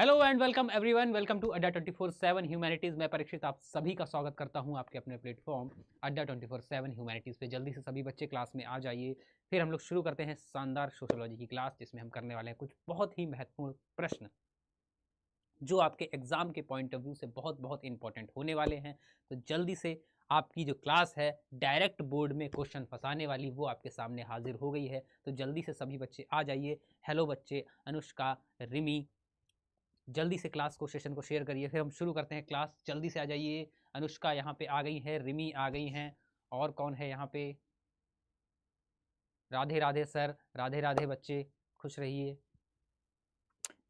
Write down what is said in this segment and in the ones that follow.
Hello and welcome everyone, welcome to Adda 24/7 humanities. मैं परीक्षित आप सभी का स्वागत करता हूं आपके अपने प्लेटफॉर्म अड्डा 24/7 ह्यूमैनिटीज पे। जल्दी से सभी बच्चे क्लास में आ जाइए। फिर हम लोग शुरू करते हैं शानदार सोशियोलॉजी की क्लास, जिसमें हम करने वाले हैं कुछ बहुत ही महत्वपूर्ण प्रश्न जो आपके एग्जाम के पॉइंट ऑफ व्यू से बहुत बहुत इंपॉर्टेंट होने वाले हैं। तो जल्दी से आपकी जो क्लास है डायरेक्ट बोर्ड में क्वेश्चन फंसाने वाली, वो आपके सामने हाजिर हो गई है। तो जल्दी से सभी बच्चे आ जाइए। हेलो बच्चे, अनुष्का, रिमी, जल्दी से क्लास को, सेशन को शेयर करिए। फिर हम शुरू करते हैं क्लास। जल्दी से आ जाइए। अनुष्का यहाँ पे आ गई है, रिमी आ गई हैं, और कौन है यहाँ पे? राधे राधे सर, राधे राधे बच्चे, खुश रहिए।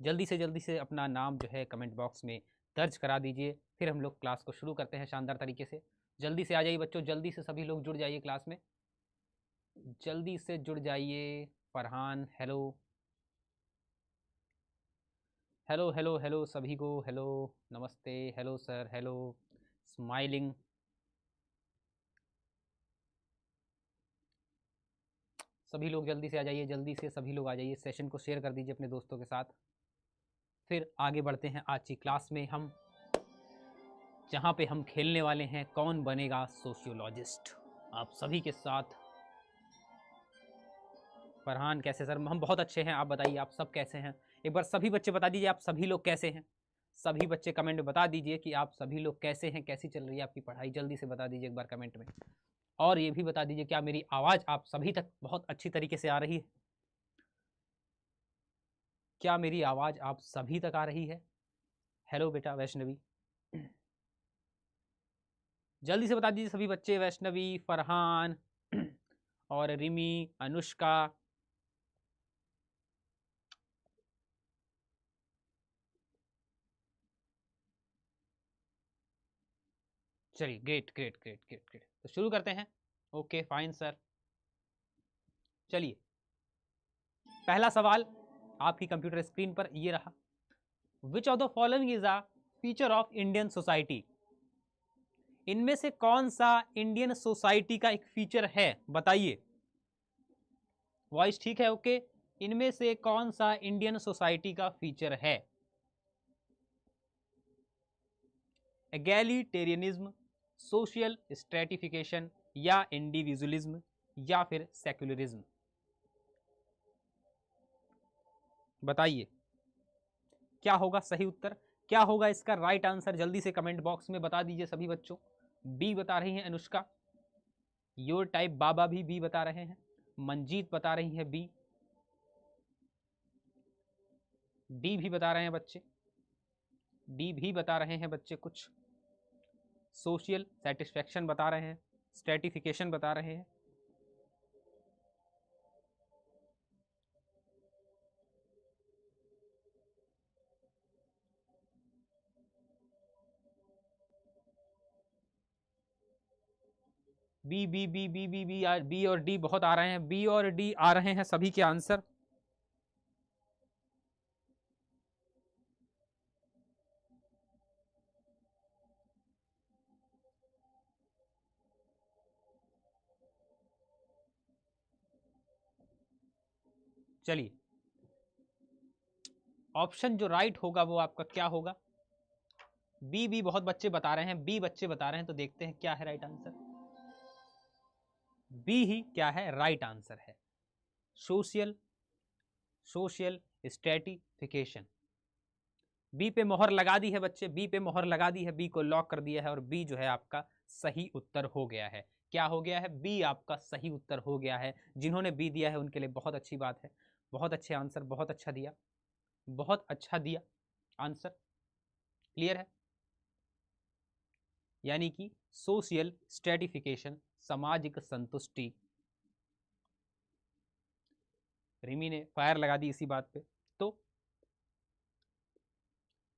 जल्दी से अपना नाम जो है कमेंट बॉक्स में दर्ज करा दीजिए। फिर हम लोग क्लास को शुरू करते हैं शानदार तरीके से। जल्दी से आ जाइए बच्चों, जल्दी से सभी लोग जुड़ जाइए क्लास में, जल्दी से जुड़ जाइए। Farhan, hello hello hello hello सभी को, हेलो, नमस्ते, हेलो सर, हेलो, स्माइलिंग। सभी लोग जल्दी से आ जाइए, जल्दी से सभी लोग आ जाइए। सेशन को शेयर कर दीजिए अपने दोस्तों के साथ। फिर आगे बढ़ते हैं आज की क्लास में हम, जहाँ पे हम खेलने वाले हैं कौन बनेगा सोशियोलॉजिस्ट, आप सभी के साथ। फरहान कैसे सर? हम बहुत अच्छे हैं, आप बताइए आप सब कैसे हैं? एक बार सभी बच्चे बता दीजिए आप सभी लोग कैसे हैं। सभी बच्चे कमेंट में बता दीजिए कि आप सभी लोग कैसे हैं, कैसी चल रही है आपकी पढ़ाई। जल्दी से बता दीजिए एक बार कमेंट में। और ये भी बता दीजिए क्या मेरी आवाज़ आप सभी तक बहुत अच्छी तरीके से आ रही है? क्या मेरी आवाज़ आप सभी तक आ रही है? हेलो बेटा वैष्णवी, जल्दी से बता दीजिए सभी बच्चे। वैष्णवी, फरहान और रिमी, अनुष्का। चलिए, great great great great great, तो शुरू करते हैं। Okay fine sir. चलिए, पहला सवाल आपकी कंप्यूटर स्क्रीन पर ये रहा। Which of the following is a feature of Indian society? इनमें से कौन सा इंडियन सोसाइटी का एक फीचर है, बताइए। वॉइस ठीक है? ओके। इनमें से कौन सा इंडियन सोसाइटी का फीचर है? एगैलिटेरियनिज्म, सोशल स्ट्रेटिफिकेशन, या इंडिविजुअलिज्म, या फिर सेक्युलरिज्म? बताइए क्या होगा सही उत्तर, क्या होगा इसका राइट आंसर? जल्दी से कमेंट बॉक्स में बता दीजिए सभी बच्चों। बी बता रही हैं अनुष्का, योर टाइप बाबा भी बी बता रहे हैं, मंजीत बता रही है बी, डी भी बता रहे हैं बच्चे, डी भी बता रहे हैं बच्चे कुछ। सोशल सेटिस्फेक्शन बता रहे हैं, स्ट्रेटिफिकेशन बता रहे हैं। B B B B B B B और डी बहुत आ रहे हैं, बी और डी आ रहे हैं सभी के आंसर। चलिए, ऑप्शन जो राइट होगा वो आपका क्या होगा? बी बी बहुत बच्चे बता रहे हैं, बी बच्चे बता रहे हैं, तो देखते हैं क्या है राइट आंसर। बी ही क्या है राइट आंसर है, सोशल सोशल स्ट्रेटिफिकेशन। बी पे मोहर लगा दी है बच्चे, बी पे मोहर लगा दी है, बी को लॉक कर दिया है, और बी जो है आपका सही उत्तर हो गया है। क्या हो गया है? बी आपका सही उत्तर हो गया है। जिन्होंने बी दिया है उनके लिए बहुत अच्छी बात है, बहुत अच्छे आंसर, बहुत अच्छा दिया, बहुत अच्छा दिया आंसर। क्लियर है? यानी कि सोशल स्ट्रेटिफिकेशन, सामाजिक संतुष्टि। रिमी ने फायर लगा दी इसी बात पे। तो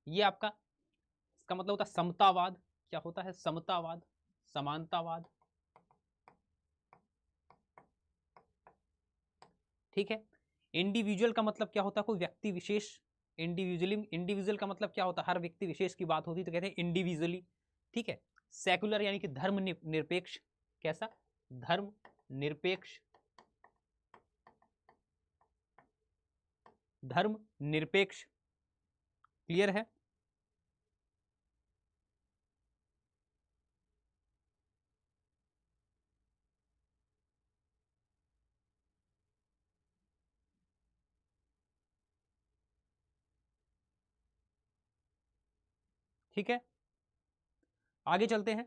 ये आपका, इसका मतलब होता है समतावाद। क्या होता है? समतावाद, समानतावाद। ठीक है। इंडिविजुअल का मतलब क्या होता है? कोई व्यक्ति विशेष। इंडिविजुअली, इंडिविजुअल का मतलब क्या होता है? हर व्यक्ति विशेष की बात होती है तो कहते हैं इंडिविजुअली। ठीक है। सेकुलर यानी कि धर्म निरपेक्ष। कैसा? धर्म निरपेक्ष, धर्म निरपेक्ष। क्लियर है? ठीक है, आगे चलते हैं,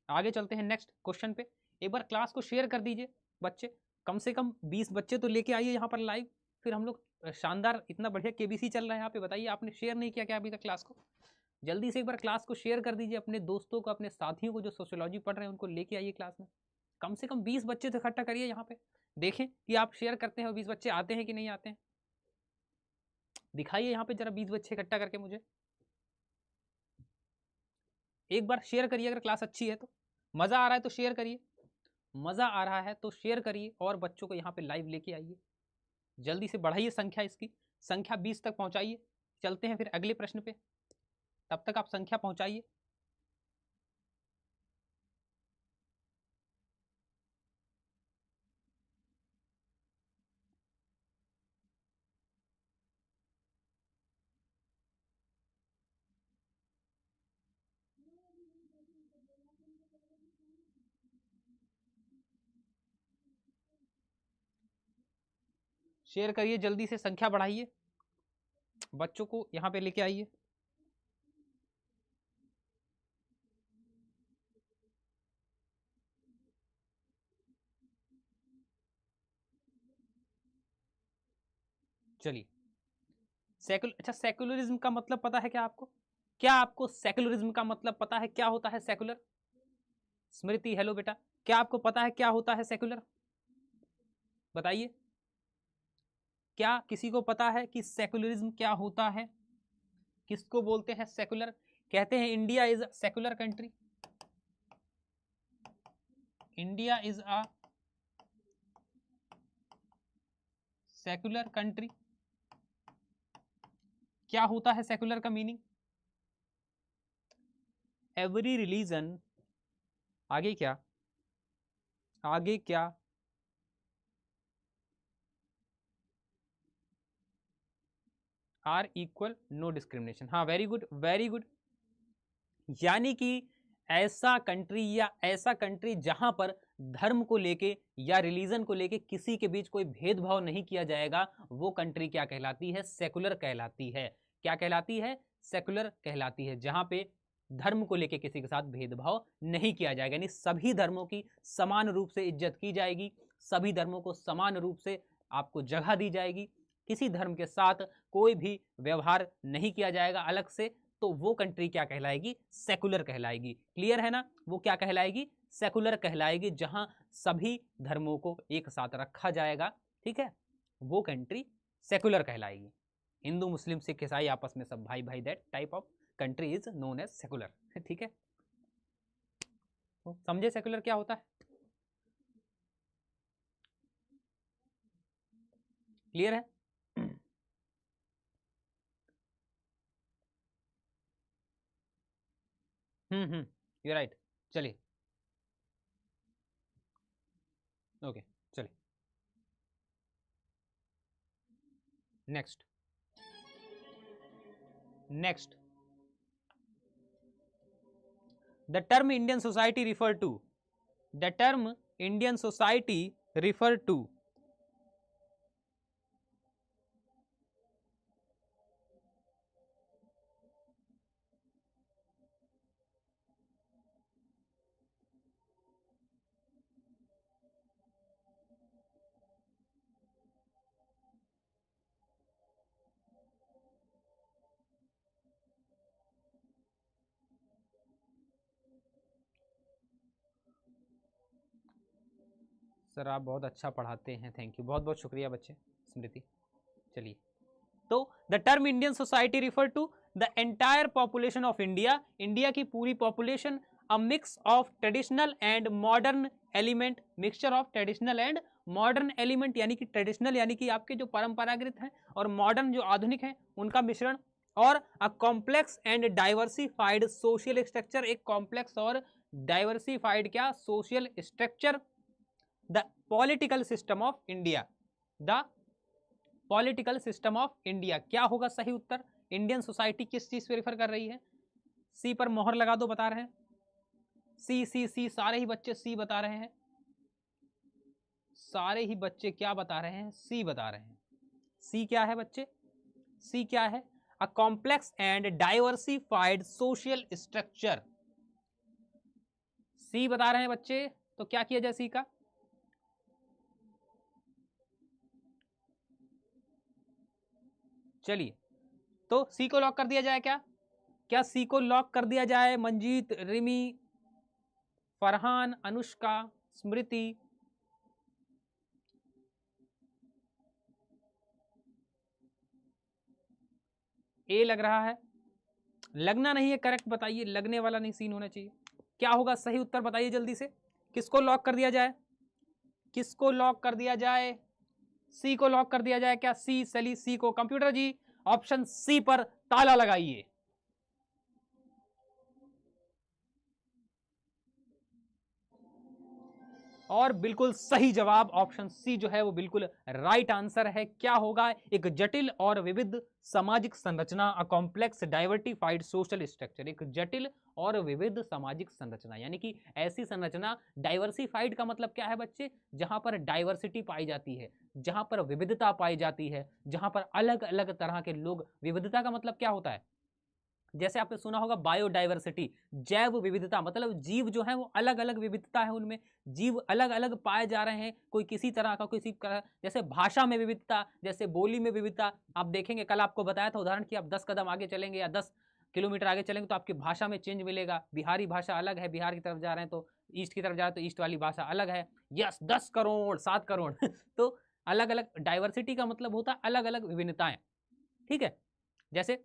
आगे चलते हैं नेक्स्ट क्वेश्चन पे। एक बार क्लास को शेयर कर दीजिए बच्चे, कम से कम 20 बच्चे तो लेके आइए यहाँ पर लाइव, फिर हम लोग शानदार, इतना बढ़िया केबीसी चल रहा है यहाँ पे। बताइए आपने शेयर नहीं किया क्या अभी तक क्लास को? जल्दी से एक बार क्लास को शेयर कर दीजिए अपने दोस्तों को, अपने साथियों को जो सोशियोलॉजी पढ़ रहे हैं उनको लेके आइए क्लास में। कम से कम 20 बच्चे तो इकट्ठा करिए यहाँ पे, देखें कि आप शेयर करते हैं और 20 बच्चे आते हैं कि नहीं आते हैं। दिखाइए यहाँ पे जरा 20 बच्चे इकट्ठा करके मुझे एक बार शेयर करिए। अगर क्लास अच्छी है तो, मज़ा आ रहा है तो शेयर करिए, मज़ा आ रहा है तो शेयर करिए और बच्चों को यहाँ पे लाइव लेके आइए। जल्दी से बढ़ाइए संख्या, इसकी संख्या 20 तक पहुँचाइए। चलते हैं फिर अगले प्रश्न पे, तब तक आप संख्या पहुँचाइए। शेयर करिए, जल्दी से संख्या बढ़ाइए, बच्चों को यहाँ पे लेके आइए। चलिए, अच्छा सेकुलरिज्म का मतलब पता है क्या आपको? क्या आपको सेकुलरिज्म का मतलब पता है क्या होता है सेकुलर? स्मृति हेलो बेटा, क्या आपको पता है क्या होता है सेकुलर? बताइए, क्या किसी को पता है कि सेकुलरिज्म क्या होता है? किसको बोलते हैं सेकुलर? कहते हैं India is a secular country, India is a secular country. क्या होता है सेकुलर का मीनिंग? एवरी रिलीजन, आगे क्या, आगे क्या, आर इक्वल नो डिस्क्रिमिनेशन। हाँ वेरी गुड वेरी गुड, यानी कि ऐसा कंट्री या ऐसा कंट्री जहां पर धर्म को लेके या रिलीजन को लेके किसी के बीच कोई भेदभाव नहीं किया जाएगा, वो कंट्री क्या कहलाती है? सेकुलर कहलाती है। क्या कहलाती है? सेकुलर कहलाती है, जहां पे धर्म को लेके किसी के साथ भेदभाव नहीं किया जाएगा, यानी सभी धर्मों की समान रूप से इज्जत की जाएगी, सभी धर्मों को समान रूप से आपको जगह दी जाएगी, किसी धर्म के साथ कोई भी व्यवहार नहीं किया जाएगा अलग से, तो वो कंट्री क्या कहलाएगी? सेकुलर कहलाएगी। क्लियर है ना? वो क्या कहलाएगी? सेकुलर कहलाएगी, जहां सभी धर्मों को एक साथ रखा जाएगा। ठीक है, वो कंट्री सेकुलर कहलाएगी। हिंदू मुस्लिम सिख ईसाई आपस में सब भाई भाई, that type of country is known as secular. ठीक है, तो समझे सेकुलर क्या होता है? क्लियर है? You right. चलिए ओके, चलिए next, next the term Indian society refer to, the term Indian society refer to, sir आप बहुत अच्छा पढ़ाते हैं, थैंक यू, बहुत बहुत शुक्रिया बच्चे, स्मृति। चलिए, तो the term Indian society refer to the entire population of India, India की पूरी population, a mix of traditional and modern element, mixture of traditional and modern element, यानी कि ट्रेडिशनल यानी कि आपके जो परंपरागत हैं और मॉडर्न जो आधुनिक हैं उनका मिश्रण, और अ complex and diversified social structure, एक कॉम्प्लेक्स और डाइवर्सिफाइड क्या? Social structure, the political system of India, the political system of India. क्या होगा सही उत्तर? इंडियन सोसाइटी किस चीज पे रेफर कर रही है? सी पर मोहर लगा दो, बता रहे हैं सी सी सी, सारे ही बच्चे सी बता रहे हैं, सारे ही बच्चे क्या बता रहे हैं? सी बता रहे हैं। सी क्या है बच्चे? सी क्या है? A complex and diversified social structure. C बता रहे हैं बच्चे, तो क्या किया जाए सी का? चलिए, तो सी को लॉक कर दिया जाए क्या? क्या सी को लॉक कर दिया जाए? मंजीत, रिमी, फरहान, अनुष्का, स्मृति, ए लग रहा है। लगना नहीं है, करेक्ट बताइए, लगने वाला नहीं सीन होना चाहिए। क्या होगा सही उत्तर बताइए जल्दी से। किसको लॉक कर दिया जाए? किसको लॉक कर दिया जाए? सी को लॉक कर दिया जाए क्या? सी, चलिए सी को, कंप्यूटर जी ऑप्शन सी पर ताला लगाइए। और बिल्कुल सही जवाब ऑप्शन सी जो है वो बिल्कुल राइट आंसर है। क्या होगा? एक जटिल और विविध सामाजिक संरचना, a complex diversified social structure. एक जटिल और विविध सामाजिक संरचना, यानी कि ऐसी संरचना। डाइवर्सिफाइड का मतलब क्या है बच्चे? जहां पर डाइवर्सिटी पाई जाती है, जहां पर विविधता पाई जाती है, जहां पर अलग अलग तरह के लोग। विविधता का मतलब क्या होता है? जैसे आपने सुना होगा बायोडाइवर्सिटी, जैव विविधता, मतलब जीव जो है वो अलग अलग विविधता है उनमें, जीव अलग अलग पाए जा रहे हैं, कोई किसी तरह का, किसी तरह। जैसे भाषा में विविधता, जैसे बोली में विविधता। आप देखेंगे, कल आपको बताया था उदाहरण कि आप 10 कदम आगे चलेंगे या 10 किलोमीटर आगे चलेंगे तो आपकी भाषा में चेंज मिलेगा। बिहारी भाषा अलग है, बिहार की तरफ जा रहे हैं तो ईस्ट की तरफ जा रहे हैं तो ईस्ट वाली भाषा अलग है। यस, 10 करोड़ 7 करोड़ तो अलग अलग डाइवर्सिटी का मतलब होता है अलग अलग विभिन्नताएं। ठीक है, जैसे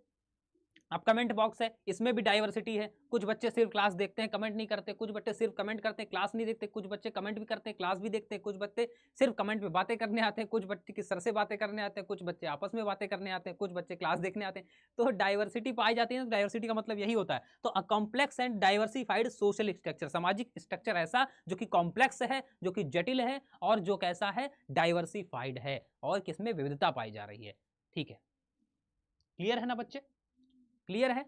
अब कमेंट बॉक्स है, इसमें भी डाइवर्सिटी है। कुछ बच्चे सिर्फ क्लास देखते हैं, कमेंट नहीं करते। कुछ बच्चे सिर्फ कमेंट करते हैं, क्लास नहीं देखते। कुछ बच्चे कमेंट भी करते हैं, क्लास भी देखते हैं। कुछ बच्चे सिर्फ कमेंट पे बातें करने आते हैं, कुछ बच्चे किस सर से बातें करने आते हैं, कुछ बच्चे आपस में बातें करने आते हैं, कुछ बच्चे क्लास देखने आते हैं। तो डाइवर्सिटी पाई जाती है। तो डाइवर्सिटी का मतलब यही होता है। तो अ complex and diversified social structure, सामाजिक स्ट्रक्चर ऐसा जो कि कॉम्प्लेक्स है, जो कि जटिल है, और जो कैसा है? डाइवर्सिफाइड है, और किसमें विविधता पाई जा रही है। ठीक है, क्लियर है ना बच्चे? क्लियर है?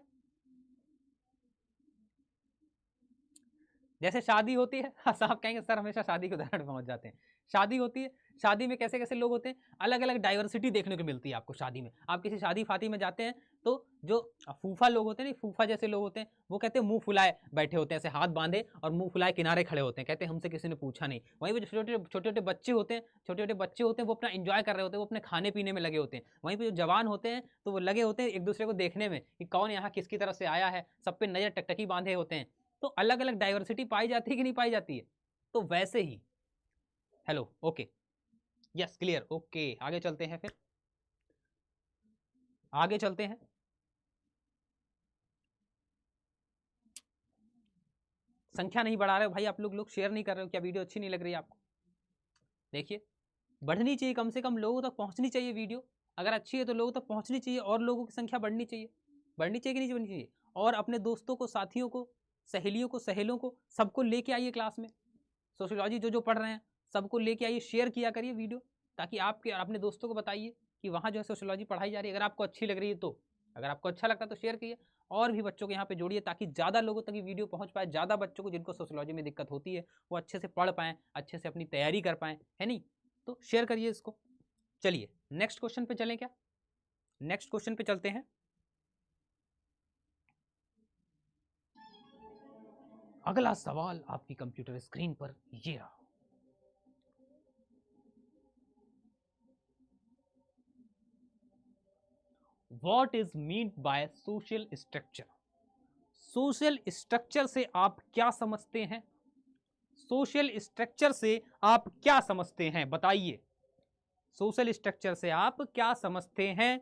जैसे शादी होती है साहब कहेंगे सर हमेशा शादी के उदाहरण पहुंच जाते हैं। शादी होती है, शादी में कैसे कैसे लोग होते हैं, अलग अलग डाइवर्सिटी देखने को मिलती है आपको शादी में। आप किसी शादी फाती में जाते हैं तो जो फूफा लोग होते हैं ना, फूफा जैसे लोग होते हैं, वो कहते हैं मुंह फुलाए बैठे होते हैं, ऐसे हाथ बांधे और मुंह फुलाए किनारे खड़े होते हैं, कहते हैं हमसे किसी ने पूछा नहीं। वहीं पे जो छोटे छोटे छोटे बच्चे होते हैं, छोटे छोटे बच्चे होते हैं, वो अपना इंजॉय कर रहे होते हैं, वो अपने खाने पीने में लगे होते हैं। वहीं पे जो जवान होते हैं तो वो लगे होते हैं एक दूसरे को देखने में कि कौन यहाँ किसकी तरफ से आया है, सब पे नजर टकटकी बांधे होते हैं। तो अलग अलग डाइवर्सिटी पाई जाती है कि नहीं पाई जाती है? तो वैसे ही, hello, okay, yes, clear, okay, आगे चलते हैं फिर, आगे चलते हैं। संख्या नहीं बढ़ा रहे हो भाई आप लोग शेयर नहीं कर रहे हो क्या? वीडियो अच्छी नहीं लग रही है आपको? देखिए, बढ़नी चाहिए, कम से कम लोगों तक पहुंचनी चाहिए वीडियो। अगर अच्छी है तो लोगों तक पहुंचनी चाहिए और लोगों की संख्या बढ़नी चाहिए। बढ़नी चाहिए कि नहीं बढ़नी चाहिए? और अपने दोस्तों को, साथियों को, सहेलियों को, सहेलों को, सबको लेके आइए क्लास में। सोशियोलॉजी जो जो पढ़ रहे हैं सबको लेके आइए, शेयर किया करिए वीडियो, ताकि आपके अपने दोस्तों को बताइए कि वहाँ जो है सोशियोलॉजी पढ़ाई जा रही है। अगर आपको अच्छी लग रही है तो, अगर आपको अच्छा लगता है तो शेयर कीजिए, और भी बच्चों को यहाँ पे जोड़िए, ताकि ज़्यादा लोगों तक ये वीडियो पहुँच पाए। ज़्यादा बच्चों को जिनको सोशियोलॉजी में दिक्कत होती है वो अच्छे से पढ़ पाएँ, अच्छे से अपनी तैयारी कर पाएँ, है नहीं? तो शेयर करिए इसको। चलिए नेक्स्ट क्वेश्चन पे चलें क्या? नेक्स्ट क्वेश्चन पे चलते हैं। अगला सवाल आपकी कंप्यूटर स्क्रीन पर ये रहा। What is meant by social structure? Social structure से आप क्या समझते हैं? सोशल स्ट्रक्चर से आप क्या समझते हैं बताइए। सोशल स्ट्रक्चर से आप क्या समझते हैं?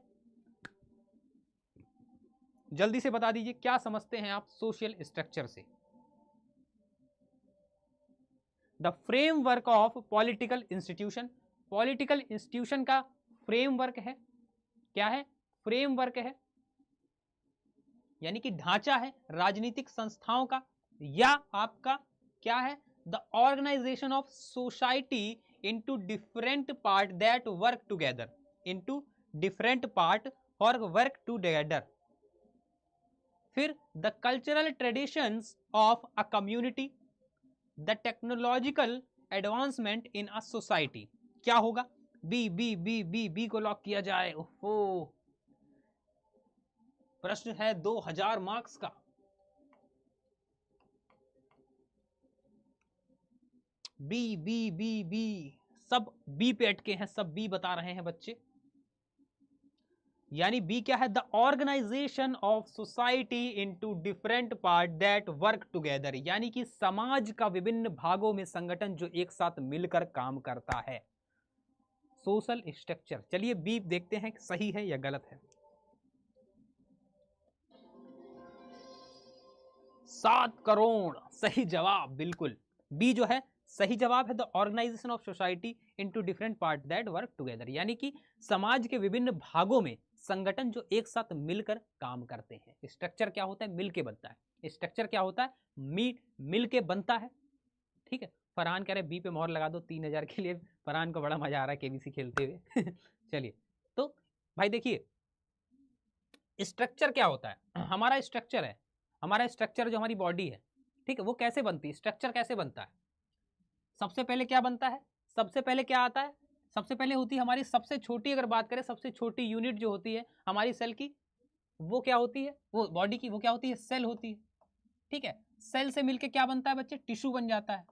जल्दी से बता दीजिए, क्या समझते हैं आप सोशल स्ट्रक्चर से? The framework of political institution. Political institution का फ्रेमवर्क है। क्या है? फ्रेमवर्क है, यानी कि ढांचा है राजनीतिक संस्थाओं का, या आपका क्या है? The organisation of society into different part that work together. into different part or work together. फिर the cultural traditions of a community, the technological advancement in a society. क्या होगा? B B B B B को lock किया जाए। ओहो, प्रश्न है 2000 marks का। बी बी बी बी, सब बी पे अटके हैं, सब बी बता रहे हैं बच्चे। यानी बी क्या है? The organisation of society into different part that work together, यानी कि समाज का विभिन्न भागों में संगठन जो एक साथ मिलकर काम करता है। Social structure. चलिए बी देखते हैं सही है या गलत है। 7 करोड़ सही जवाब, बिल्कुल बी जो है सही जवाब है। The organisation of society into different part that work together, यानी कि समाज के विभिन्न भागों में संगठन जो एक साथ मिलकर काम करते हैं। स्ट्रक्चर क्या होता है? मिलके बनता है। स्ट्रक्चर क्या होता है? मिलके बनता है। ठीक है, फरहान कह रहे बी पे मोहर लगा दो 3000 के लिए। फरहान को बड़ा मजा आ रहा है केबीसी खेलते हुए। चलिए, तो भाई देखिए स्ट्रक्चर क्या होता है। हमारा स्ट्रक्चर है, हमारा स्ट्रक्चर जो हमारी बॉडी है, ठीक है, वो कैसे बनती है? स्ट्रक्चर कैसे बनता है? सबसे पहले क्या बनता है? सबसे पहले क्या आता है? सबसे पहले होती है हमारी सबसे छोटी, अगर बात करें सबसे छोटी यूनिट जो होती है हमारी सेल की, वो क्या होती है? वो बॉडी की वो क्या होती है? सेल होती है। ठीक है, सेल से मिलके क्या बनता है बच्चे? टिश्यू बन जाता है।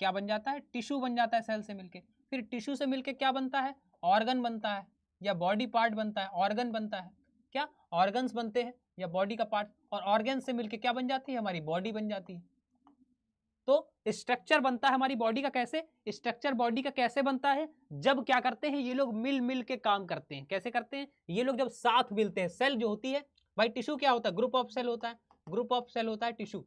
क्या बन जाता है? टिश्यू बन जाता है सेल से मिलके। फिर टिश्यू से मिलके क्या बनता है? ऑर्गन बनता है, या बॉडी पार्ट बनता है, ऑर्गन बनता है। क्या ऑर्गन्स बनते हैं या बॉडी का पार्ट, और ऑर्गन से मिलके क्या बन जाती है? हमारी बॉडी बन जाती है। तो स्ट्रक्चर बनता है हमारी बॉडी का कैसे? स्ट्रक्चर बॉडी का कैसे बनता है? जब क्या करते हैं ये लोग मिल के काम करते हैं। कैसे करते हैं ये लोग? जब साथ मिलते हैं। सेल जो होती है भाई, टिश्यू क्या होता है? ग्रुप ऑफ सेल होता है। ग्रुप ऑफ सेल होता है टिश्यू,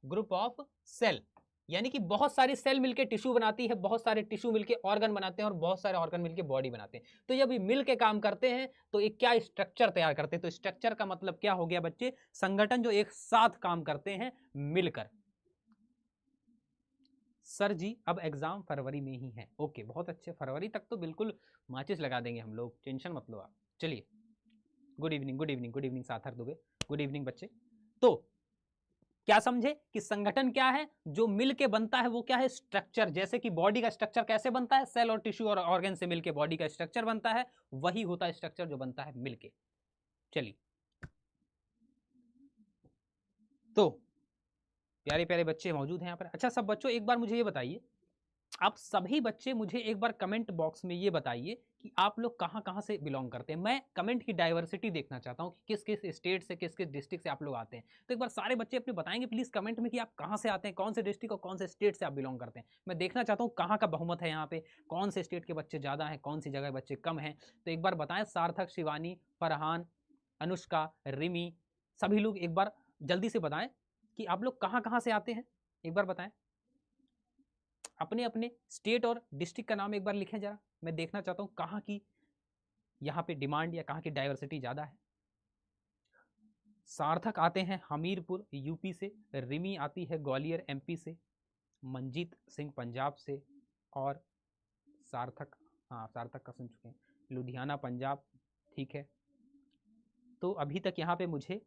ग्रुप ऑफ सेल, यानी कि बहुत सारी सेल मिलके टिश्यू बनाती है, बहुत सारे टिश्यू मिलके ऑर्गन बनाते हैं, और बहुत सारे ऑर्गन मिलके बॉडी बनाते हैं। तो जब ये मिलके काम करते हैं तो एक क्या स्ट्रक्चर तैयार करते हैं। तो स्ट्रक्चर का मतलब क्या हो गया बच्चे? संगठन जो एक साथ काम करते हैं मिलकर। सर जी अब एग्जाम फरवरी में ही है। ओके, बहुत अच्छे, फरवरी तक तो बिल्कुल माचिस लगा देंगे हम लोग, टेंशन मत लो आप। चलिए, good evening, good evening, good evening Sathar Dubey, good evening बच्चे। तो क्या समझे कि संगठन क्या है? जो मिलके बनता है वो क्या है? स्ट्रक्चर। जैसे कि बॉडी का स्ट्रक्चर कैसे बनता है? सेल और टिश्यू और ऑर्गन से मिलके बॉडी का स्ट्रक्चर बनता है, वही होता है स्ट्रक्चर जो बनता है मिलके। चलिए, तो प्यारे प्यारे बच्चे मौजूद हैं यहाँ पर। अच्छा सब बच्चों एक बार मुझे ये बताइए, आप सभी बच्चे मुझे एक बार कमेंट बॉक्स में ये बताइए कि आप लोग कहाँ कहाँ से बिलोंग करते हैं। मैं कमेंट की डाइवर्सिटी देखना चाहता हूँ कि किस किस स्टेट से, किस किस डिस्ट्रिक्ट से आप लोग आते हैं। तो एक बार सारे बच्चे अपने बताएंगे प्लीज़ कमेंट में कि आप कहाँ से आते हैं, कौन से डिस्ट्रिक्ट और कौन से स्टेट से आप बिलोंग करते हैं। मैं देखना चाहता हूँ कहाँ का बहुमत है यहाँ पे, कौन से स्टेट के बच्चे ज़्यादा हैं, कौन सी जगह बच्चे कम हैं। तो एक बार बताएं, सार्थक, शिवानी, फरहान, अनुष्का, रिमी, सभी लोग एक बार जल्दी से बताएं कि आप लोग कहाँ कहाँ से आते हैं। एक बार बताएं, अपने अपने स्टेट और डिस्ट्रिक्ट का नाम एक बार लिखें जरा। मैं देखना चाहता हूँ कहाँ की यहाँ पे डिमांड या कहाँ की डाइवर्सिटी ज़्यादा है। सार्थक आते हैं हमीरपुर यूपी से, रिमी आती है ग्वालियर एमपी से, मंजीत सिंह पंजाब से, और सार्थक, हाँ सार्थक का सुन चुके हैं, लुधियाना पंजाब। ठीक है, तो अभी तक यहाँ पे मुझे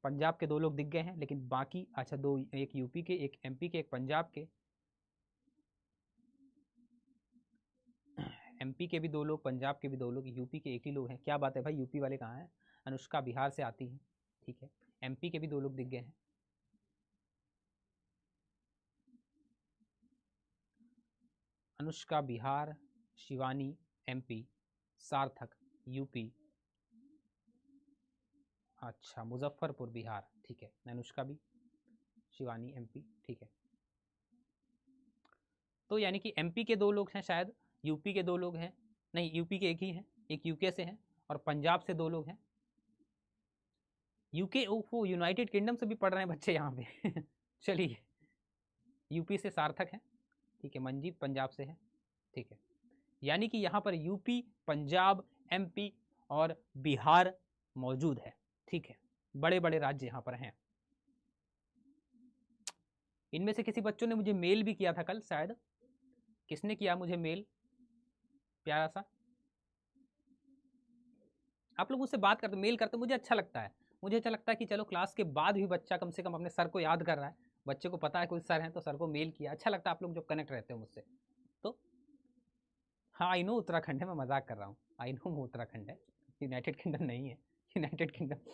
पंजाब के 2 लोग दिख गए हैं, लेकिन बाकी अच्छा 2, एक यूपी के, एक एमपी के, एक पंजाब के। एमपी के भी 2 लोग, पंजाब के भी 2 लोग, यूपी के 1 ही लोग हैं। क्या बात है भाई, यूपी वाले कहाँ हैं? अनुष्का बिहार से आती है। ठीक है, एमपी के भी 2 लोग दिख गए हैं। अनुष्का बिहार, शिवानी एमपी, सार्थक यूपी, अच्छा मुजफ्फरपुर बिहार। ठीक है, अनुष्का भी, शिवानी एमपी। ठीक है, तो यानी कि एमपी के 2 लोग हैं शायद, यूपी के 2 लोग हैं, नहीं यूपी के 1 ही हैं, एक यूके से हैं, और पंजाब से 2 लोग हैं। यूके, ओफो यूनाइटेड किंगडम से भी पढ़ रहे हैं बच्चे यहाँ पे। चलिए, यूपी से सार्थक है। ठीक है, मंजीत पंजाब से है। ठीक है, यानी कि यहाँ पर यूपी, पंजाब, एमपी और बिहार मौजूद है। ठीक है, बड़े बड़े राज्य यहाँ पर हैं। इनमें से किसी बच्चों ने मुझे मेल भी किया था कल, शायद किसने किया मुझे मेल, प्यारा सा आप लोग मुझसे बात करते, मेल करते, मुझे अच्छा लगता है। मुझे अच्छा लगता है कि चलो क्लास के बाद भी बच्चा कम से कम अपने सर को याद कर रहा है, बच्चे को पता है कोई सर है तो सर को मेल किया। अच्छा लगता है आप लोग जो कनेक्ट रहते हो मुझसे। तो हाँ, आई नो उत्तराखंड है, मैं मजाक कर रहा हूँ। आई नो वो उत्तराखंड है, यूनाइटेड किंगडम नहीं है। यूनाइटेड किंगडम,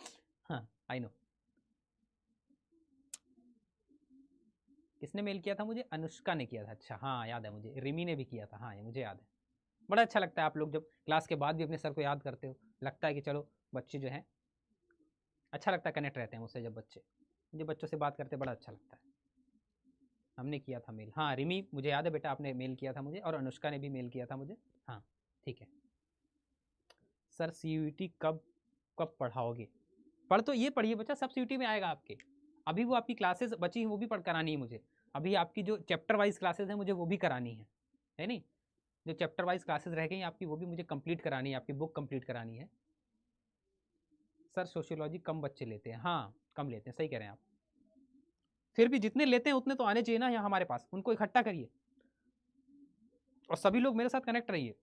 हाँ आई नो। किसने मेल किया था मुझे? अनुष्का ने किया था। अच्छा हाँ याद है मुझे, रिमी ने भी किया था, हाँ ये मुझे याद है। बड़ा अच्छा लगता है आप लोग जब क्लास के बाद भी अपने सर को याद करते हो। लगता है कि चलो बच्चे जो हैं, अच्छा लगता है कनेक्ट रहते हैं मुझसे। जब बच्चे, मुझे बच्चों से बात करते बड़ा अच्छा लगता है। हमने किया था मेल, हाँ रिमी मुझे याद है बेटा, आपने मेल किया था मुझे, और अनुष्का ने भी मेल किया था मुझे। हाँ ठीक है। सर CUET कब कब पढ़ाओगे? पढ़ तो ये पढ़िए बच्चा, सब CUET में आएगा आपके। अभी वो आपकी क्लासेस बची हैं, वो भी पढ़ करानी है मुझे। अभी आपकी जो चैप्टर वाइज क्लासेस हैं मुझे वो भी करानी है नहीं? जो चैप्टर वाइज क्लासेस रह गई आपकी वो भी मुझे कंप्लीट करानी है, आपकी बुक कंप्लीट करानी है। सर सोशियोलॉजी कम बच्चे लेते हैं, हाँ कम लेते हैं, सही कह रहे हैं आप। फिर भी जितने लेते हैं उतने तो आने चाहिए ना यहाँ हमारे पास, उनको इकट्ठा करिए। और सभी लोग मेरे साथ कनेक्ट रहिए।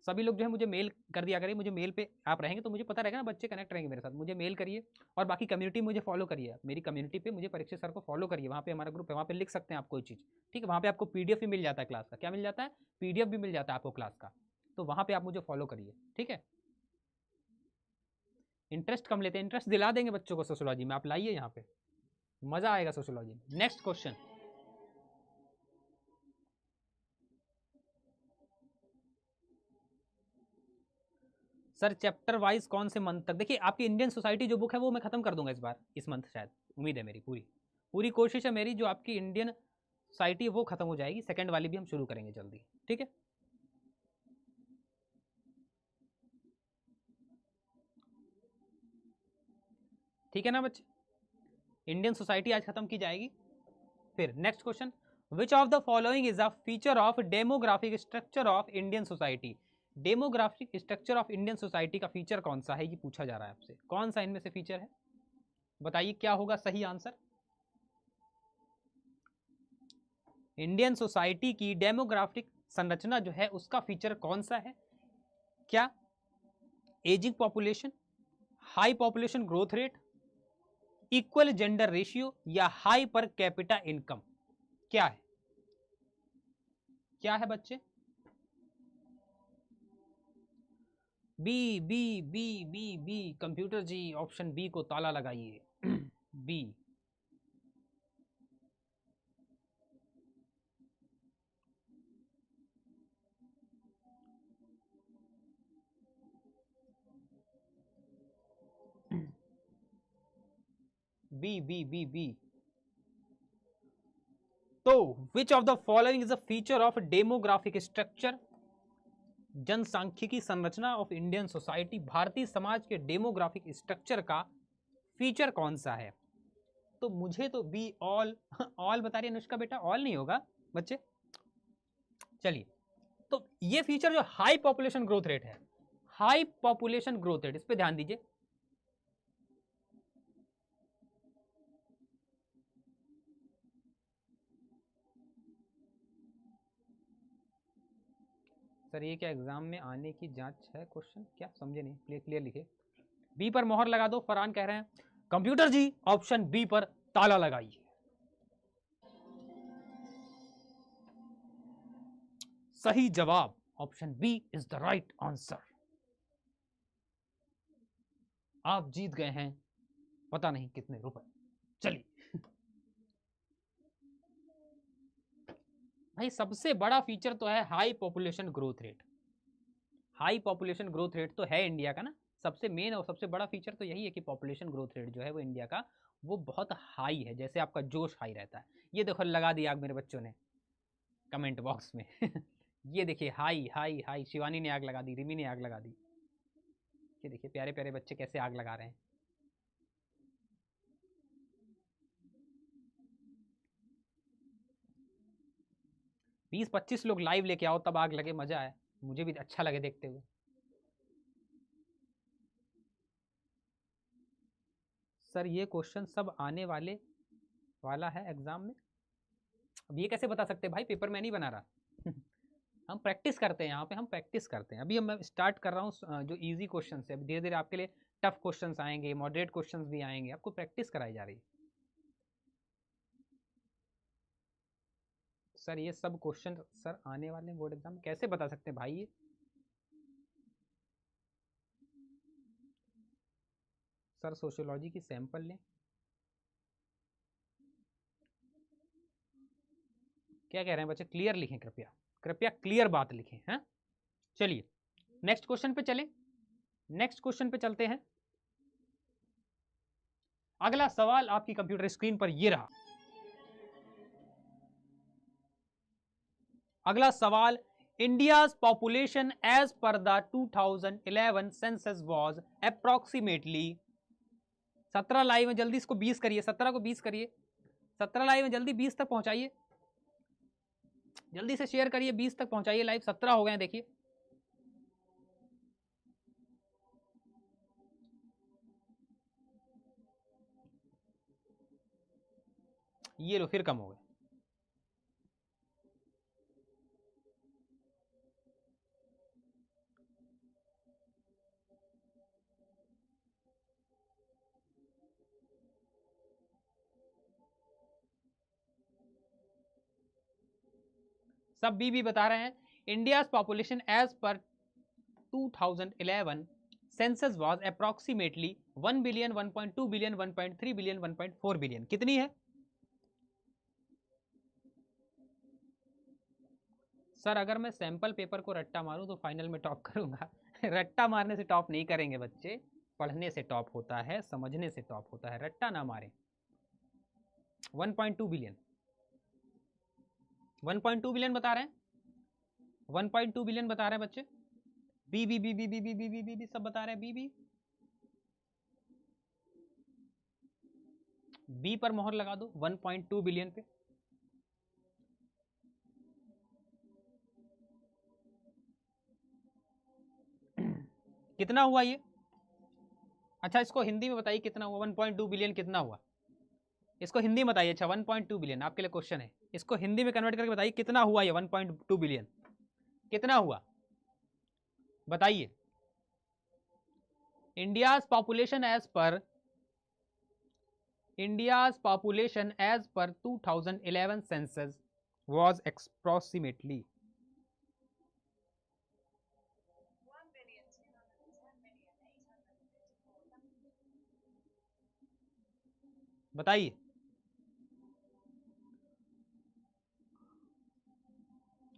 सभी लोग जो है मुझे मेल कर दिया करिए, मुझे मेल पे आप रहेंगे तो मुझे पता रहेगा ना बच्चे कनेक्ट रहेंगे मेरे साथ। मुझे मेल करिए, और बाकी कम्युनिटी मुझे फॉलो करिए। मेरी कम्युनिटी पे मुझे परीक्षित सर को फॉलो करिए, वहाँ पे हमारा ग्रुप है, वहाँ पे लिख सकते हैं आप कोई चीज़। ठीक है, वहाँ पे आपको PDF भी मिल जाता है क्लास का। क्या मिल जाता है? PDF भी मिल जाता है आपको क्लास का। तो वहाँ पे आप मुझे फॉलो करिए, ठीक है। इंटरेस्ट कम लेते हैं, इंटरेस्ट दिला देंगे बच्चों को सोशियोलॉजी में। आप लाइए यहाँ पे, मजा आएगा सोशियोलॉजी में। Next question. Sir chapter wise कौन से मंथ तक? देखिए आपकी इंडियन सोसाइटी जो बुक है वो मैं खत्म कर दूंगा इस बार, इस मंथ शायद, उम्मीद है मेरी, पूरी पूरी कोशिश है मेरी। जो आपकी इंडियन सोसाइटी है वो खत्म हो जाएगी, सेकंड वाली भी हम शुरू करेंगे जल्दी, ठीक है। ठीक है ना बच्चे, इंडियन सोसाइटी आज खत्म की जाएगी। फिर next question, which of the following is a feature of demographic structure of Indian society? Demographic structure of Indian society का फीचर कौन सा है, ये पूछा जा रहा है आपसे। कौन सा इनमें से फीचर है? बताइए क्या होगा सही आंसर। इंडियन सोसाइटी की डेमोग्राफिक संरचना जो है उसका फीचर कौन सा है? क्या ageing population, high population growth rate, equal gender ratio, या हाई पर कैपिटा इनकम? क्या है? क्या है बच्चे? B B B B B computer ji option B को ताला लगाइए। B. B B B B. तो which of the following is a feature of demographic structure? जनसांख्यिकी संरचना of Indian society, Bharatiya Samaj के डेमोग्राफिक स्ट्रक्चर का फीचर कौन सा है? तो मुझे तो बी ऑल, ऑल बता रही है अनुष्का बेटा, ऑल नहीं होगा बच्चे। चलिए, तो ये फीचर जो हाई पॉपुलेशन ग्रोथ रेट है, हाई पॉपुलेशन ग्रोथ रेट, इस पे ध्यान दीजिए। सर ये क्या एग्जाम में आने की जांच है? क्वेश्चन क्या समझे नहीं, क्लियर क्लियर लिखे। बी पर मोहर लगा दो, फरहान कह रहे हैं। कंप्यूटर जी ऑप्शन बी पर ताला लगाइए। सही जवाब option B is the right answer. आप जीत गए हैं पता नहीं कितने रुपए। चलिए भाई, सबसे बड़ा फीचर तो है high population growth rate. High population growth rate तो है इंडिया का ना, सबसे मेन और सबसे बड़ा फीचर तो यही है कि पॉपुलेशन ग्रोथ रेट जो है वो इंडिया का वो बहुत हाई है। जैसे आपका जोश हाई रहता है, ये देखो लगा दिया आग मेरे बच्चों ने कमेंट बॉक्स में। ये देखिए हाई हाई हाई, शिवानी ने आग लगा दी, रिमी ने आग लगा दी। ये देखिए प्यारे प्यारे बच्चे कैसे आग लगा रहे हैं। 20-25 लोग लाइव लेके आओ तब आग लगे, मजा आए, मुझे भी अच्छा लगे देखते हुए। सर ये क्वेश्चन सब आने वाला है एग्जाम में। अब ये कैसे बता सकते भाई, पेपर मैं नहीं बना रहा। हम प्रैक्टिस करते हैं यहाँ पे, हम प्रैक्टिस करते हैं। अभी मैं स्टार्ट कर रहा हूँ जो इजी क्वेश्चन से, अभी धीरे धीरे आपके लिए टफ क्वेश्चंस आएंगे, मॉडरेट क्वेश्चंस भी आएंगे, आपको प्रैक्टिस कराई जा रही है। सर ये सब क्वेश्चन सर आने वाले बोर्ड एग्जाम कैसे बता सकते हैं भाई? ये सर सोशियोलॉजी की सैंपल लें, क्या कह रहे हैं बच्चे? क्लियर लिखें कृपया, कृपया क्लियर बात लिखें। हैं, चलिए नेक्स्ट क्वेश्चन पे चलें, नेक्स्ट क्वेश्चन पे चलते हैं। अगला सवाल आपकी कंप्यूटर स्क्रीन पर ये रहा। अगला सवाल, India's population as per the 2011 census was approximately 17 live में, जल्दी इसको 20 करिए, 17 को 20 करिए, 17 लाइव में जल्दी 20 तक पहुंचाइए, जल्दी से शेयर करिए, 20 तक पहुंचाइए लाइव, 17 हो गए देखिए। ये लो फिर कम हो गए। सब बी बता रहे हैं। India's population as per 2011 census was approximately 1 billion, 1.2 billion, 1.3 billion, 1.4 billion. कितनी है सर? अगर मैं सैंपल पेपर को रट्टा मारूं तो फाइनल में टॉप करूंगा। रट्टा मारने से टॉप नहीं करेंगे बच्चे, पढ़ने से टॉप होता है, समझने से टॉप होता है, रट्टा ना मारें। 1.2 बिलियन, 1.2 बिलियन बता रहे हैं, 1.2 बिलियन बता रहे हैं बच्चे। B B B B B B B B B B सब बता रहे हैं, बी बी बी पर मोहर लगा दो 1.2 बिलियन पे। कितना हुआ ये? अच्छा इसको हिंदी में बताइए कितना हुआ, 1.2 बिलियन कितना हुआ? इसको हिंदी में बताइए। अच्छा 1.2 बिलियन आपके लिए क्वेश्चन है, इसको हिंदी में कन्वर्ट करके बताइए कितना हुआ ये 1.2 बिलियन, कितना हुआ बताइए। India's population as per, India's population as per 2011 census was approximately, बताइए।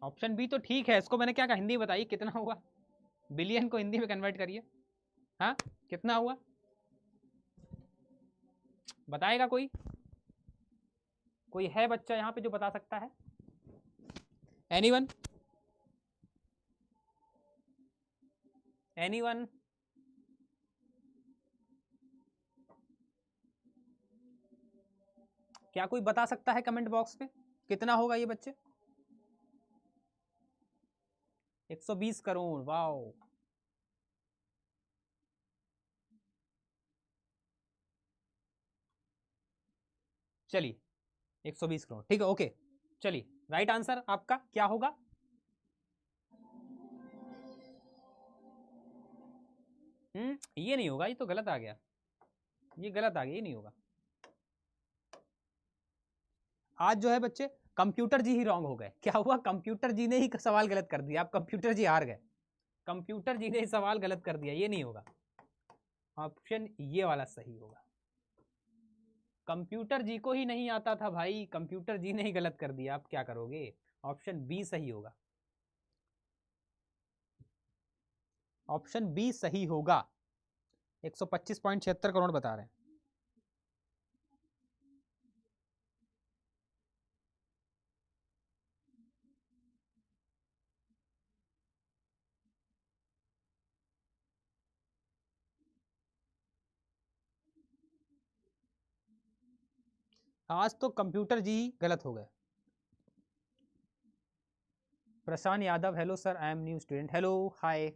ऑप्शन बी तो ठीक है, इसको मैंने क्या कहा, हिंदी बताइए कितना हुआ, बिलियन को हिंदी में कन्वर्ट करिए। हाँ कितना हुआ बताएगा कोई? कोई है बच्चा यहाँ पे जो बता सकता है? Anyone, anyone? क्या कोई बता सकता है कमेंट बॉक्स में कितना होगा ये बच्चे? 120 करोड़, वाओ। चलिए 120 करोड़, ठीक है, ओके। चलिए राइट आंसर आपका क्या होगा? ये नहीं होगा, ये तो गलत आ गया, ये गलत आ गया, ये नहीं होगा। आज जो है बच्चे कंप्यूटर जी ही रॉन्ग हो गए। क्या हुआ? कंप्यूटर जी ने ही सवाल गलत कर दिया, आप कंप्यूटर जी हार गए, कंप्यूटर जी ने ही सवाल गलत कर दिया, ये नहीं होगा। ऑप्शन ये वाला सही होगा। कंप्यूटर जी को ही नहीं आता था भाई, कंप्यूटर जी ने ही गलत कर दिया, आप क्या करोगे? ऑप्शन बी सही होगा, ऑप्शन बी सही होगा। 125.76 करोड़ बता रहे हैं। आज तो कंप्यूटर जी ही गलत हो गए। Prashant Yadav, hello sir, I am new student, hello hi,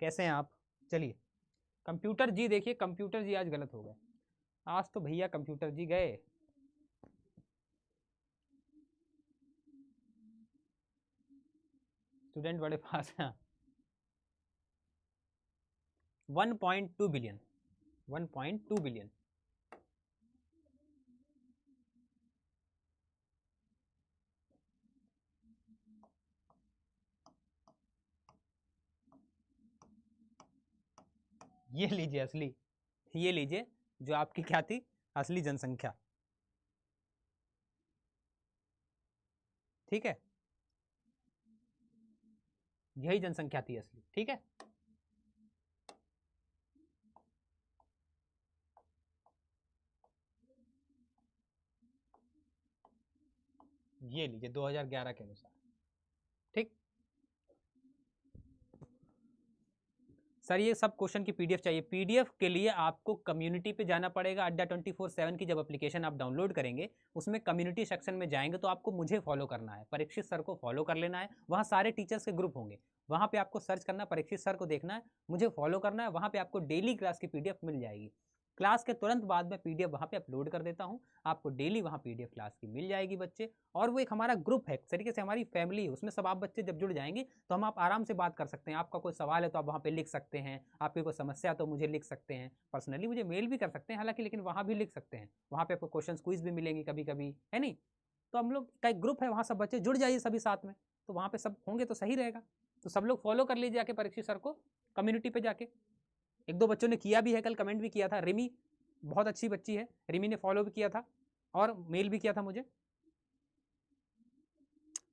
कैसे हैं आप? चलिए कंप्यूटर जी, देखिए कंप्यूटर जी आज गलत हो गए, आज तो भैया कंप्यूटर जी गए। स्टूडेंट बड़े पास हैं। 1.2 बिलियन, 1.2 बिलियन। ये लीजिए असली, ये लीजिए जो आपकी क्या थी असली जनसंख्या, ठीक है, यही जनसंख्या थी असली, ठीक है। ये लीजिए 2011 के अनुसार, ठीक। सर ये सब क्वेश्चन की पीडीएफ चाहिए। पीडीएफ के लिए आपको कम्युनिटी पे जाना पड़ेगा। अड्डा 24/7 की जब एप्लीकेशन आप डाउनलोड करेंगे उसमें कम्युनिटी सेक्शन में जाएंगे तो आपको मुझे फॉलो करना है, परीक्षित सर को फॉलो कर लेना है। वहाँ सारे टीचर्स के ग्रुप होंगे, वहाँ पे आपको सर्च करना है, परीक्षित सर को देखना है, मुझे फॉलो करना है। वहाँ पे आपको डेली क्लास की पीडीएफ मिल जाएगी। क्लास के तुरंत बाद में पीडीएफ वहाँ पे अपलोड कर देता हूँ, आपको डेली वहाँ पीडीएफ क्लास की मिल जाएगी बच्चे। और वो एक हमारा ग्रुप है, एक तरीके से हमारी फैमिली है, उसमें सब आप बच्चे जब जुड़ जाएंगे तो हम आप आराम से बात कर सकते हैं। आपका कोई सवाल है तो आप वहाँ पे लिख सकते हैं, आपकी कोई समस्या तो मुझे लिख सकते हैं, पर्सनली मुझे मेल भी कर सकते हैं हालांकि, लेकिन वहाँ भी लिख सकते हैं। वहाँ पे आपको क्वेश्चन क्विज भी मिलेंगे कभी कभी, है नहीं। तो हम लोग का एक ग्रुप है, वहाँ सब बच्चे जुड़ जाइए सभी साथ में, तो वहाँ पे सब होंगे तो सही रहेगा। तो सब लोग फॉलो कर लीजिए जाके परीक्षित सर को कम्युनिटी पे जाके। एक दो बच्चों ने किया भी है, कल कमेंट भी किया था। रिमी बहुत अच्छी बच्ची है, रिमी ने फॉलो भी किया था और मेल भी किया था मुझे।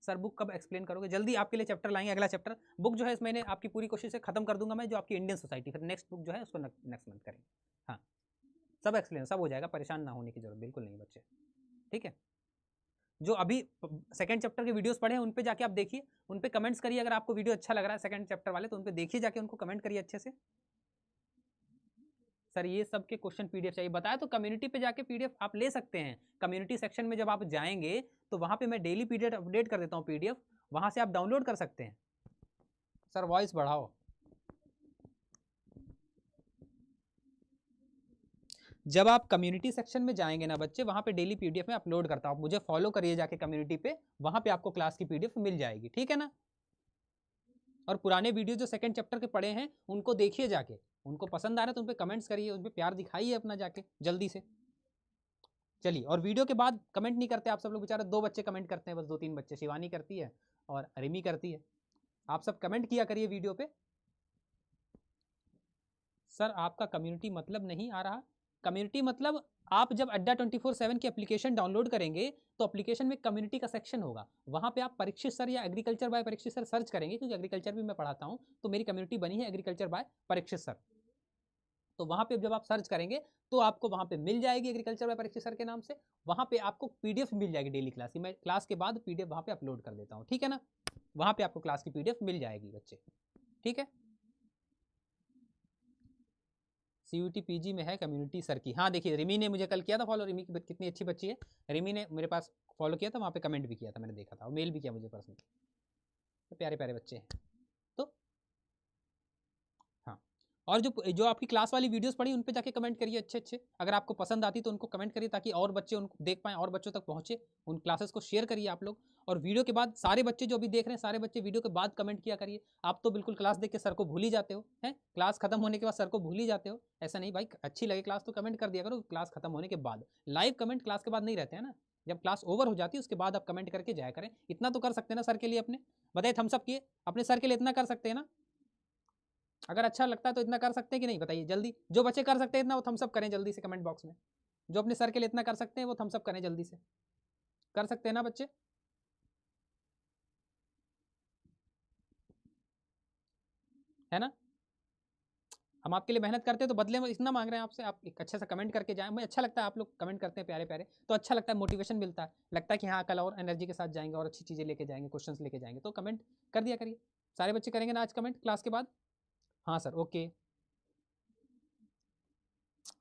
सर बुक कब एक्सप्लेन करोगे? जल्दी आपके लिए चैप्टर लाएंगे, अगला चैप्टर। बुक जो है मैंने आपकी पूरी कोशिश से खत्म कर दूंगा मैं, जो आपकी इंडियन सोसाइटी, फिर नेक्स्ट बुक जो है उसको नेक्स्ट मंथ करेंगे। हाँ सब एक्सप्लेन सब हो जाएगा, परेशान ना होने की जरूरत बिल्कुल नहीं बच्चे, ठीक है। जो अभी सेकंड चैप्टर के वीडियोस पढ़े हैं उन पे जाके आप देखिए, उन पे कमेंट्स करिए। अगर आपको वीडियो अच्छा लग रहा है सेकंड चैप्टर वाले तो उन पे देखिए जाके, उनको कमेंट करिए अच्छे से। सर ये सब के क्वेश्चन पीडीएफ चाहिए बताया, तो कम्युनिटी पे जाके पीडीएफ आप ले सकते हैं। कम्युनिटी सेक्शन में जब आप जाएंगे तो वहां पे मैं डेली पीडीएफ अपडेट कर देता हूँ पीडीएफ, वहां से आप डाउनलोड कर सकते हैं। सर वॉइस बढ़ाओ। जब आप कम्युनिटी सेक्शन में जाएंगे ना बच्चे, वहां पे डेली पीडीएफ में अपलोड करता हूं, मुझे फॉलो करिए जाके कम्युनिटी पे, वहां पे आपको क्लास की पीडीएफ मिल जाएगी, ठीक है ना। और पुराने वीडियो जो सेकंड चैप्टर के पढ़े हैं उनको देखिए जाके, उनको पसंद आ रहा है तो उन पर कमेंट्स करिए, उन पर प्यार दिखाइए अपना जाके जल्दी से। चलिए, और वीडियो के बाद कमेंट नहीं करते आप सब लोग, बेचारे दो बच्चे कमेंट करते हैं बस, दो तीन बच्चे, शिवानी करती है और रिमी करती है। आप सब कमेंट किया करिए वीडियो पे। सर आपका कम्युनिटी मतलब नहीं आ रहा। कम्युनिटी मतलब आप जब अड्डा 24/7 की एप्लीकेशन डाउनलोड करेंगे तो एप्लीकेशन में कम्युनिटी का सेक्शन होगा, वहां पे आप परीक्षित सर या agriculture by Parikshit sir search करेंगे, क्योंकि एग्रीकल्चर भी मैं पढ़ाता हूं तो मेरी कम्युनिटी बनी है एग्रीकल्चर बाय परीक्षित सर। तो वहां पे जब आप सर्च करेंगे तो आपको वहां पे मिल जाएगी एग्रीकल्चर बाय परीक्षित सर के नाम से, वहां पे आपको पीडीएफ मिल जाएगी डेली क्लास की। मैं क्लास के बाद पीडीएफ वहां पे अपलोड कर देता हूँ, ठीक है ना। वहां पे आपको क्लास की पीडीएफ मिल जाएगी बच्चे, ठीक है। सीयूटी पीजी में है कम्युनिटी सर की। हाँ देखिए रिमी ने मुझे कल किया था फॉलो, रिमी कितनी अच्छी बच्ची है। रिमी ने मेरे पास फॉलो किया था, वहाँ पे कमेंट भी किया था, मैंने देखा था, और मेल भी किया मुझे पर्सनली। तो प्यारे प्यारे बच्चे हैं। तो हाँ, और जो जो आपकी क्लास वाली वीडियोस पढ़ी उन पे जाके कमेंट करिए अच्छे अच्छे, अगर आपको पसंद आती तो उनको कमेंट करिए ताकि और बच्चे उनको देख पाएँ, और बच्चों तक पहुँचे। उन क्लासेस को शेयर करिए आप लोग। और वीडियो के बाद सारे बच्चे जो अभी देख रहे हैं, सारे बच्चे वीडियो के बाद कमेंट किया करिए। आप तो बिल्कुल क्लास देख के सर को भूल ही जाते हो, हैं क्लास खत्म होने के बाद सर को भूल ही जाते हो। ऐसा नहीं भाई, अच्छी लगे क्लास तो कमेंट कर दिया करो क्लास खत्म होने के बाद। लाइव कमेंट क्लास के बाद नहीं रहते हैं ना, जब क्लास ओवर हो जाती है उसके बाद आप कमेंट करके जाया करें। इतना तो कर सकते हैं ना सर के लिए अपने, बताइए थम्सअप किए अपने सर के लिए, इतना कर सकते हैं ना। अगर अच्छा लगता है तो इतना कर सकते हैं कि नहीं बताइए जल्दी। जो बच्चे कर सकते हैं इतना वो थम्सअप करें जल्दी से कमेंट बॉक्स में। जो अपने सर के लिए इतना कर सकते हैं वो थम्सअप करें जल्दी से। कर सकते हैं ना बच्चे? है ना। हम आपके लिए मेहनत करते हैं तो बदले में इतना मांग रहे हैं आपसे, आप एक अच्छे से कमेंट करके जाएं। मुझे अच्छा लगता है आप लोग कमेंट करते हैं प्यारे प्यारे, तो अच्छा लगता है, मोटिवेशन मिलता है, लगता है कि हाँ कल और एनर्जी के साथ जाएंगे और अच्छी चीज़ें लेके जाएंगे, क्वेश्चंस लेके जाएंगे। तो कमेंट कर दिया करिए। सारे बच्चे करेंगे ना आज कमेंट क्लास के बाद? हाँ सर ओके।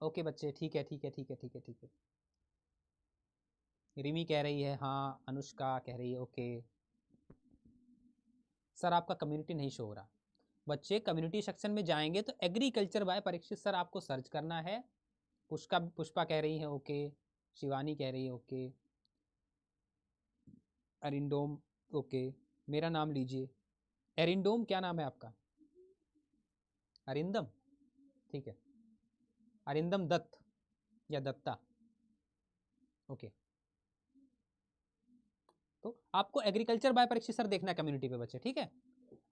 ओके बच्चे, ठीक है ठीक है ठीक है ठीक है ठीक है। रिमी कह रही है हाँ, अनुष्का कह रही है ओके। सर आपका कम्युनिटी नहीं शो हो रहा। बच्चे कम्युनिटी सेक्शन में जाएंगे तो एग्रीकल्चर बाय परीक्षित सर आपको सर्च करना है। पुष्पा कह रही है ओके, शिवानी कह रही है ओके, अरिंडोम ओके, मेरा नाम लीजिए, एरिंडोम क्या नाम है आपका? अरिंदम, ठीक है, अरिंदम दत्त या दत्ता, ओके। तो आपको एग्रीकल्चर बाय परीक्षित सर देखना है कम्युनिटी पे बच्चे, ठीक है।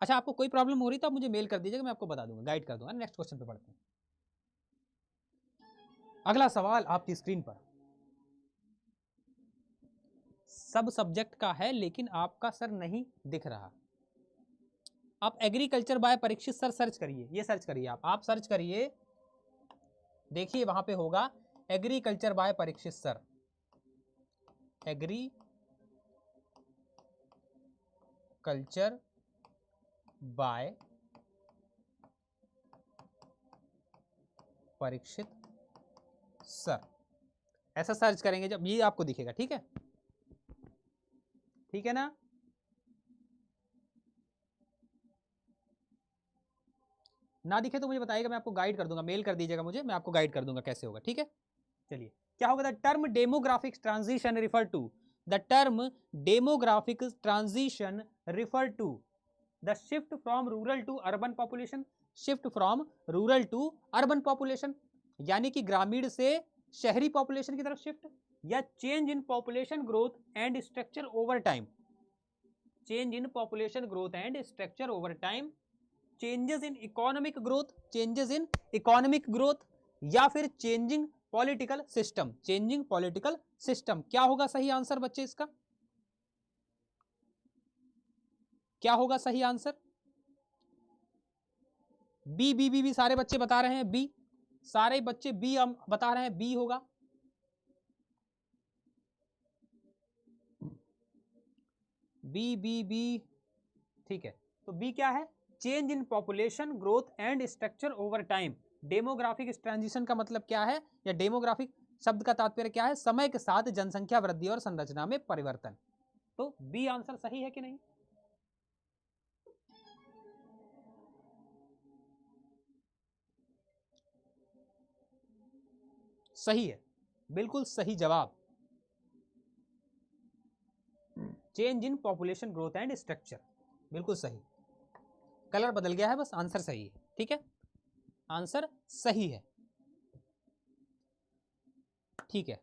अच्छा, आपको कोई प्रॉब्लम हो रही तो आप मुझे मेल कर दीजिएगा, मैं आपको बता दूंगा, गाइड कर दूंगा। नेक्स्ट क्वेश्चन पे पढ़ते हैं। अगला सवाल आपकी स्क्रीन पर सब सब्जेक्ट का है लेकिन आपका सर नहीं दिख रहा। आप agriculture by Parikshit sir search करिए, ये सर्च करिए, आप सर्च करिए, देखिए वहां पे होगा agriculture by Parikshit sir, agriculture by Parikshit sir, ऐसा सर्च करेंगे जब ये आपको दिखेगा, ठीक है, ठीक है ना। ना दिखे तो मुझे बताइएगा, मैं आपको गाइड कर दूंगा, मेल कर दीजिएगा मुझे, मैं आपको गाइड कर दूंगा कैसे होगा, ठीक है। चलिए, क्या होगा? The term demographic transition refer to, the term demographic transition refer to the shift from rural to urban population, shift from rural to urban population, यानी कि ग्रामीण से शहरी पॉपुलेशन की तरफ शिफ्ट, या change in population growth and structure over time, change in population growth and structure over time, changes in economic growth, changes in economic growth, या फिर changing political system, changing political system. क्या होगा सही answer बच्चे इसका? क्या होगा सही answer? B B B B सारे बच्चे बता रहे हैं बी, सारे बच्चे बी बता रहे हैं बी होगा। बी बी बी, ठीक है, तो बी क्या है? Change in population growth and structure over time. Demographic transition का मतलब क्या है, या डेमोग्राफिक शब्द का तात्पर्य क्या है? समय के साथ जनसंख्या वृद्धि और संरचना में परिवर्तन। तो बी आंसर सही है कि नहीं? सही है, बिल्कुल सही जवाब, change in population growth and structure, बिल्कुल सही। कलर बदल गया है बस, आंसर सही है, ठीक है, आंसर सही है, ठीक है।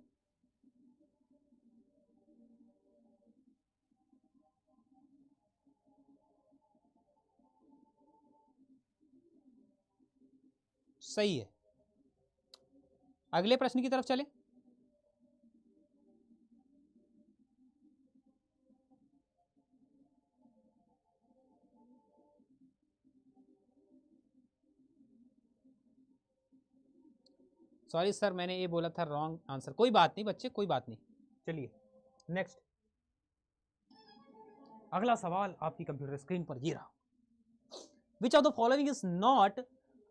सही है, अगले प्रश्न की तरफ चले। सॉरी सर, मैंने ये बोला था रॉन्ग आंसर, कोई बात नहीं बच्चे, कोई बात नहीं। चलिए नेक्स्ट, अगला सवाल आपकी कंप्यूटर स्क्रीन पर ये रहा। Which of the following is not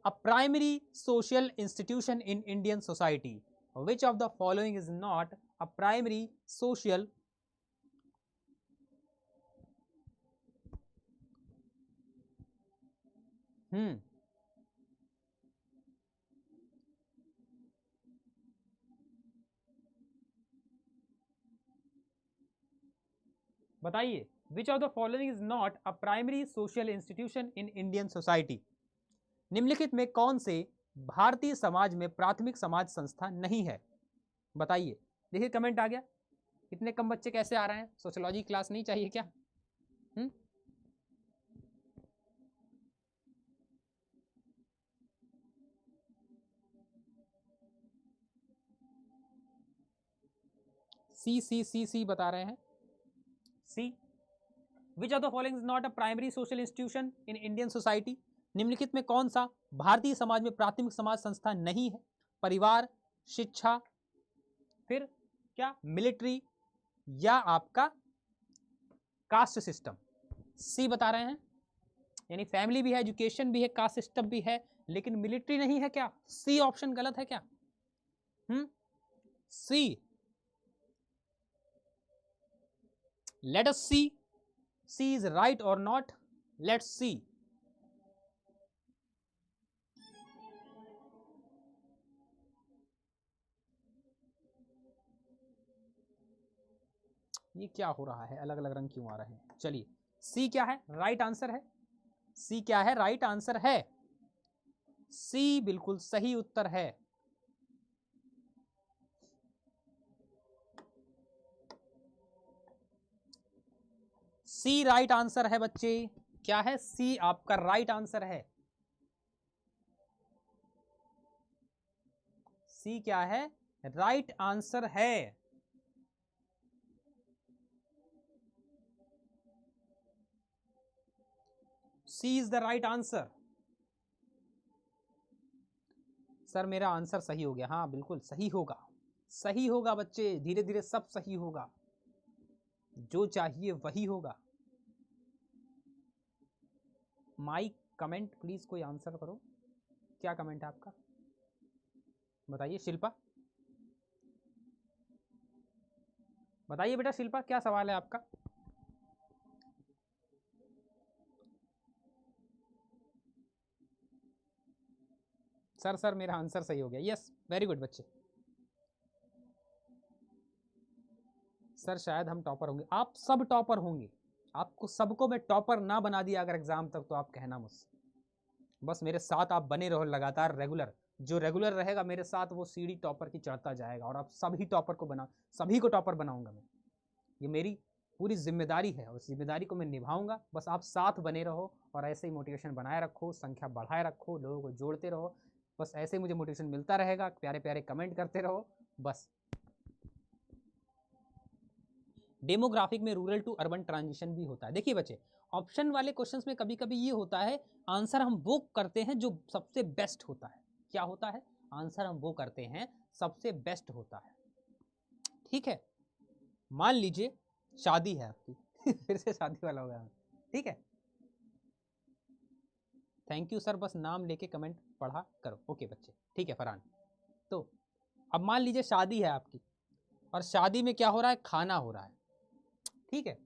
a primary social institution in Indian society, which of the following is not a primary social, बताइए, which of the following is not a primary social institution in Indian society, निम्नलिखित में कौन से भारतीय समाज में प्राथमिक समाज संस्था नहीं है? बताइए, देखिए कमेंट आ गया, इतने कम बच्चे कैसे आ रहे हैं? सोशियोलॉजी क्लास नहीं चाहिए क्या? सी सी सी सी बता रहे हैं, C. Which of the following is not a primary social institution in Indian society, निम्नलिखित में कौन सा भारतीय समाज में प्राथमिक समाज संस्था नहीं है? परिवार, शिक्षा, फिर क्या मिलिट्री, या आपका कास्ट सिस्टम। सी बता रहे हैं, यानी फैमिली भी है, एजुकेशन भी है, कास्ट सिस्टम भी है, लेकिन मिलिट्री नहीं है। क्या सी ऑप्शन गलत है क्या? C, let us see, C is right और नॉट, लेट्स सी। ये क्या हो रहा है, अलग अलग रंग क्यों आ रहे हैं? चलिए, सी क्या है? राइट आंसर है, सी क्या है? राइट आंसर है। सी बिल्कुल सही उत्तर है। सी राइट आंसर है बच्चे। क्या है? सी आपका राइट आंसर है। सी क्या है? राइट आंसर है। C is the right answer. Sir मेरा आंसर सही हो गया। हाँ बिल्कुल सही होगा, सही होगा बच्चे, धीरे धीरे सब सही होगा, जो चाहिए वही होगा। माई कमेंट प्लीज, कोई आंसर करो। क्या कमेंट है आपका? बताइए शिल्पा, बताइए बेटा शिल्पा, क्या सवाल है आपका? सर मेरा आंसर सही हो गया। यस वेरी गुड बच्चे। सर शायद हम टॉपर होंगे। आप सब टॉपर होंगे, आपको सबको मैं टॉपर ना बना दिया अगर एग्जाम तक, तो आप कहना मुझसे। बस मेरे साथ आप बने रहो लगातार, रेगुलर। जो रेगुलर रहेगा मेरे साथ वो सीढ़ी टॉपर की चढ़ता जाएगा, और आप सभी टॉपर को सभी को टॉपर बनाऊंगा मैं। ये मेरी पूरी जिम्मेदारी है, और जिम्मेदारी को मैं निभाऊंगा। बस आप साथ बने रहो, और ऐसे ही मोटिवेशन बनाए रखो, संख्या बढ़ाए रखो, लोगों को जोड़ते रहो। बस ऐसे ही मुझे मोटिवेशन मिलता रहेगा। प्यारे प्यारे कमेंट करते रहो बस। डेमोग्राफिक में रूरल टू अर्बन ट्रांजिशन भी होता है। देखिए बच्चे, ऑप्शन वाले क्वेश्चंस में कभी कभी ये होता है, आंसर हम वो करते हैं जो सबसे बेस्ट होता है। क्या होता है? आंसर हम वो करते हैं सबसे बेस्ट होता है। ठीक है, मान लीजिए शादी है आपकी फिर से शादी वाला हो गया। ठीक है, थैंक यू सर, बस नाम लेके कमेंट पढ़ा करो। ओके बच्चे, ठीक है फरहान। तो अब मान लीजिए शादी है आपकी, और शादी में क्या हो रहा है? खाना हो रहा है। ठीक है,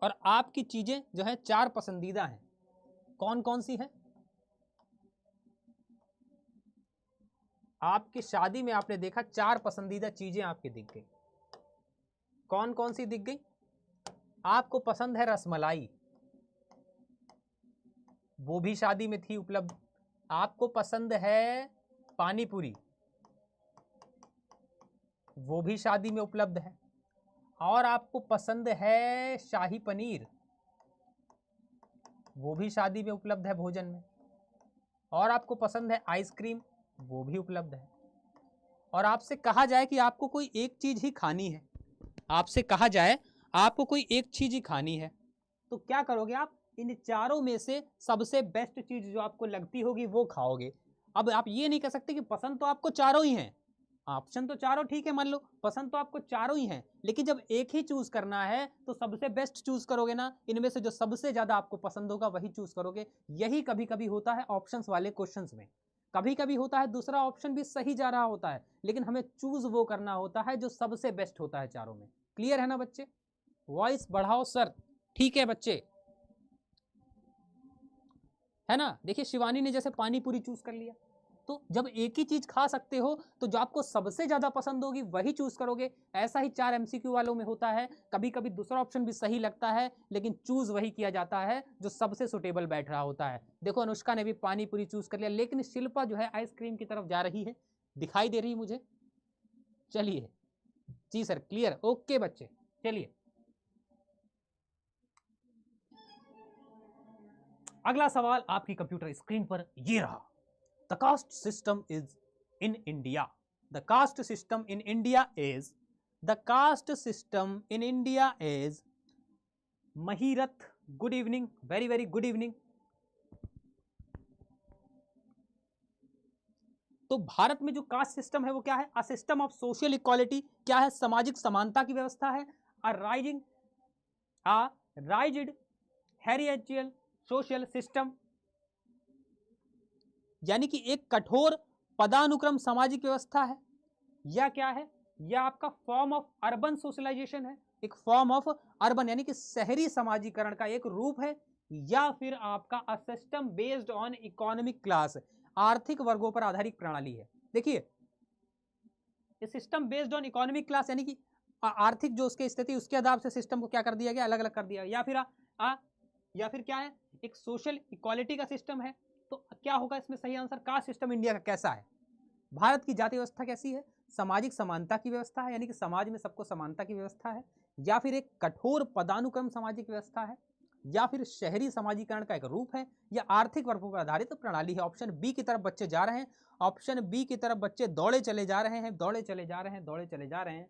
और आपकी चीजें जो है 4 पसंदीदा हैं। कौन कौन सी हैं? आपकी शादी में आपने देखा 4 पसंदीदा चीजें आपकी दिख गई। कौन कौन सी दिख गई? आपको पसंद है रसमलाई, वो भी शादी में थी उपलब्ध। आपको पसंद है पानी पूरी, वो भी शादी में उपलब्ध है। और आपको पसंद है शाही पनीर, वो भी शादी में उपलब्ध है भोजन में। और आपको पसंद है आइसक्रीम, वो भी उपलब्ध है। और आपसे कहा जाए कि आपको कोई एक चीज ही खानी है, आपसे कहा जाए आपको कोई एक चीज ही खानी है, तो क्या करोगे आप? इन चारों में से सबसे बेस्ट चीज जो आपको लगती होगी वो खाओगे। अब आप ये नहीं कह सकते कि पसंद तो आपको चारों ही हैं। ऑप्शन तो चारों ठीक है, मान लो पसंद तो आपको चारों ही हैं, लेकिन जब एक ही चूज करना है तो सबसे बेस्ट चूज करोगे ना। इनमें से जो सबसे ज्यादा आपको पसंद होगा वही चूज करोगे। यही कभी कभी होता है ऑप्शंस वाले क्वेश्चंस में। कभी कभी होता है दूसरा ऑप्शन भी सही जा रहा होता है, लेकिन हमें चूज वो करना होता है जो सबसे बेस्ट होता है चारों में। क्लियर है ना बच्चे? वॉइस बढ़ाओ सर। ठीक है बच्चे, है ना? देखिए शिवानी ने जैसे पानी पूरी चूज कर लिया, तो जब एक ही चीज खा सकते हो तो जो आपको सबसे ज्यादा पसंद होगी वही चूज करोगे। ऐसा ही 4 एमसीक्यू वालों में होता है, कभी कभी दूसरा ऑप्शन भी सही लगता है, लेकिन चूज वही किया जाता है जो सबसे सुटेबल बैठ रहा होता है। देखो अनुष्का ने भी पानी पूरी चूज कर लिया, लेकिन शिल्पा जो है आइसक्रीम की तरफ जा रही है, दिखाई दे रही मुझे। चलिए जी सर, क्लियर, ओके बच्चे। चलिए अगला सवाल आपकी कंप्यूटर स्क्रीन पर ये रहा। The caste system is in India. The caste system in India is, the caste system in India is, Mahirath good evening, very very good evening. तो भारत में जो कास्ट सिस्टम है वो क्या है? A system of social equality. क्या है? सामाजिक समानता की व्यवस्था है। अ राइजिड हेरिएजियल सोशल सिस्टम, यानी कि एक कठोर पदानुक्रम सामाजिक व्यवस्था है। या क्या है? या आपका फॉर्म ऑफ अर्बन सोशलाइजेशन है, एक फॉर्म ऑफ अर्बन यानी कि शहरी समाजीकरण का एक रूप है। या फिर आपका a system based on economic class, आर्थिक वर्गों पर आधारित प्रणाली है। देखिए system based on economic class यानी कि आर्थिक जो उसकी स्थिति उसके आधार से सिस्टम को क्या कर दिया गया? अलग अलग कर दिया। या फिर या फिर क्या है? एक सोशल इक्वालिटी का सिस्टम है। तो क्या होगा इसमें सही आंसर, कास्ट सिस्टम इंडिया का कैसा है? भारत की जाति व्यवस्था कैसी है? सामाजिक समानता की व्यवस्था है, यानी कि समाज में सबको समानता की व्यवस्था है, या फिर एक कठोर पदानुक्रम सामाजिक व्यवस्था है, या फिर शहरी समाजीकरण का एक रूप है, या आर्थिक वर्गों पर आधारित प्रणाली है। ऑप्शन बी की तरफ बच्चे जा रहे हैं, ऑप्शन बी की तरफ बच्चे दौड़े चले जा रहे हैं, दौड़े चले जा रहे हैं, दौड़े चले जा रहे हैं।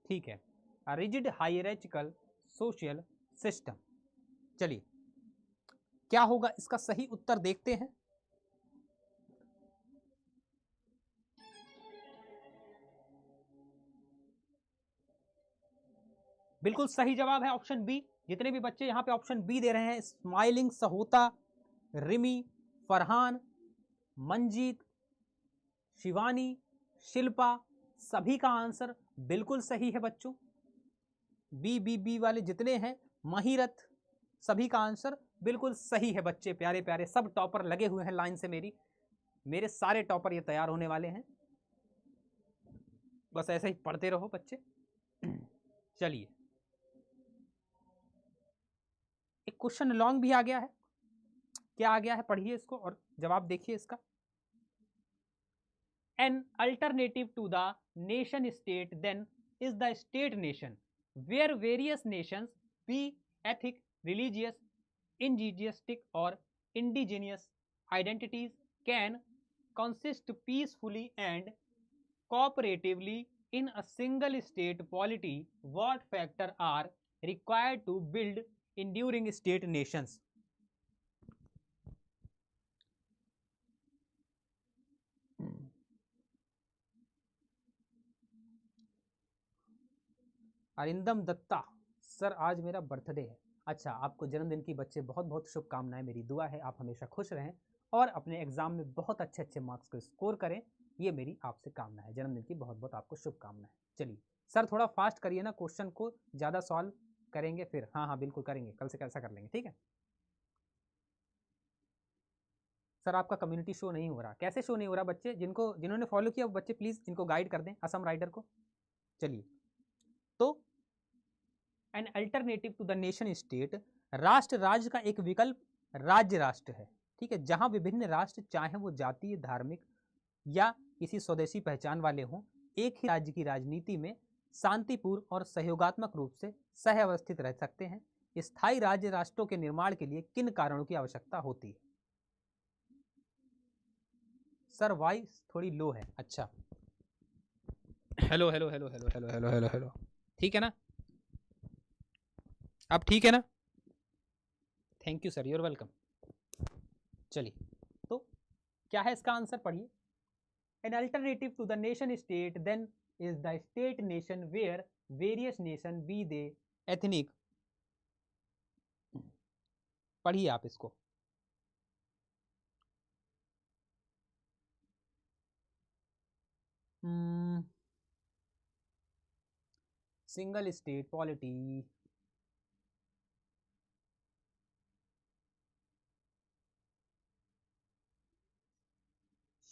ठीक है, रिजिड हायरार्चिकल सोशल सिस्टम। चलिए क्या होगा इसका सही उत्तर देखते हैं। बिल्कुल सही जवाब है ऑप्शन बी। जितने भी बच्चे यहां पे ऑप्शन बी दे रहे हैं, स्माइलिंग, सहोता, रिमी, फरहान, मंजीत, शिवानी, शिल्पा, सभी का आंसर बिल्कुल सही है बच्चों। बी वाले जितने हैं, महिरत, सभी का आंसर बिल्कुल सही है बच्चे। प्यारे प्यारे सब टॉपर लगे हुए हैं लाइन से, मेरे सारे टॉपर ये तैयार होने वाले हैं। बस ऐसे ही पढ़ते रहो बच्चे। चलिए एक क्वेश्चन लॉन्ग भी आ गया है। क्या आ गया है, पढ़िए इसको और जवाब देखिए इसका। An alternative to the nation state then is the state nation, where various nations, be ethnic, religious, indigeneistic or indigenous identities, can consist peacefully and cooperatively in a single state polity. What factors are required to build enduring state nations? Arindam Datta sir, आज मेरा birthday है। अच्छा, आपको जन्मदिन की बच्चे बहुत बहुत शुभकामनाएं। मेरी दुआ है आप हमेशा खुश रहें और अपने एग्जाम में बहुत अच्छे अच्छे मार्क्स को स्कोर करें। ये मेरी आपसे कामना है। जन्मदिन की बहुत बहुत आपको शुभकामनाएं। चलिए सर थोड़ा फास्ट करिए ना, क्वेश्चन को ज़्यादा सॉल्व करेंगे फिर। हाँ हाँ बिल्कुल करेंगे, कल से कैसा कर लेंगे, ठीक है। सर आपका कम्युनिटी शो नहीं हो रहा, कैसे शो नहीं हो रहा बच्चे? जिन्होंने फॉलो किया वो बच्चे प्लीज़ इनको गाइड कर दें, असम राइडर को। चलिए तो an alternative to the nation state, राष्ट्र राज्य का एक विकल्प राज्य राष्ट्र है, ठीक है, जहां विभिन्न राष्ट्र चाहे वो जातीय, धार्मिक या किसी स्वदेशी पहचान वाले हों, एक ही राज्य की राजनीति में शांतिपूर्ण और सहयोगात्मक रूप से सहअवस्थित रह सकते हैं। स्थायी राज्य राष्ट्रों के निर्माण के लिए किन कारणों की आवश्यकता होती है? सर वॉइस थोड़ी लो है। अच्छा, hello hello hello hello hello hello hello hello, ठीक है ना? अब ठीक है ना? Thank you sir, your welcome. चलिए तो क्या है इसका आंसर, पढ़िए। An alternative to the nation state then is the state nation where various nation be they ethnic. पढ़िए आप इसको। सिंगल स्टेट पॉलिटी,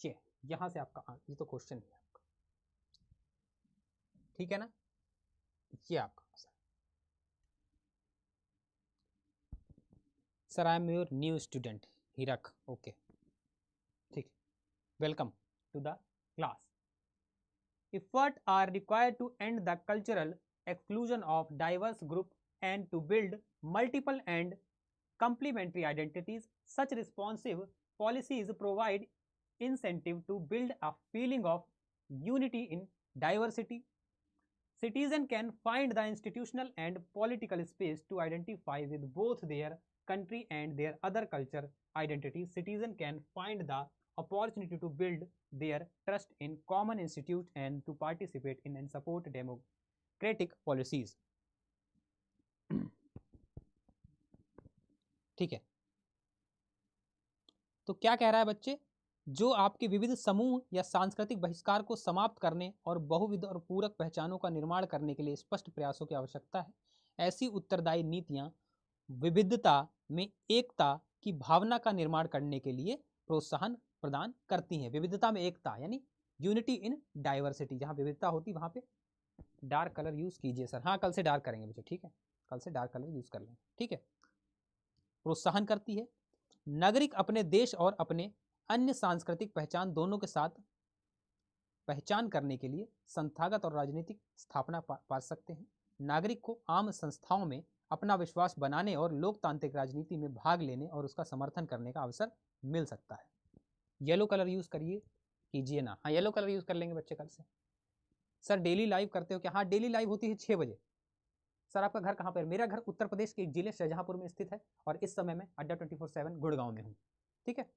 ये यहां से आपका ये तो क्वेश्चन है आपका, ठीक है ना? ये आपका answer. Sir I am your new student Hirak, okay, ठीक, welcome to the class. Efforts are required to end the cultural exclusion of diverse groups and to build multiple and complementary identities. Such responsive policies provide incentive to build a feeling of unity in diversity. Citizens can find the institutional and political space to identify with both their country and their other culture identities. Citizens can find the opportunity to build their trust in common institute and to participate in and support democratic policies. ठीक है, तो क्या कह रहा है बच्चे? जो आपके विविध समूह या सांस्कृतिक बहिष्कार को समाप्त करने और बहुविध और पूरक पहचानों का निर्माण करने के लिए स्पष्ट प्रयासों की आवश्यकता है। ऐसी उत्तरदायी नीतियां विविधता में एकता की भावना का निर्माण करने के लिए प्रोत्साहन प्रदान करती हैं। विविधता में एकता यानी यूनिटी इन डाइवर्सिटी, जहां विविधता होती वहां पे डार्क कलर यूज कीजिए सर। हाँ, कल से डार्क करेंगे बच्चे, ठीक है, कल से डार्क कलर यूज कर लेंगे, ठीक है। प्रोत्साहन करती है। नागरिक अपने देश और अपने अन्य सांस्कृतिक पहचान दोनों के साथ पहचान करने के लिए संस्थागत और राजनीतिक स्थापना पा सकते हैं। नागरिक को आम संस्थाओं में अपना विश्वास बनाने और लोकतांत्रिक राजनीति में भाग लेने और उसका समर्थन करने का अवसर मिल सकता है। येलो कलर यूज करिए, कीजिए ना। हाँ, येलो कलर यूज कर लेंगे बच्चे कल से। सर डेली लाइव करते हो क्या? हाँ, डेली लाइव होती है 6 बजे। सर आपका घर कहाँ पर? मेरा घर उत्तर प्रदेश के एक जिले शाहजहांपुर में स्थित है और इस समय मैं अड्डा 24/7 गुड़गांव में हूँ, ठीक है,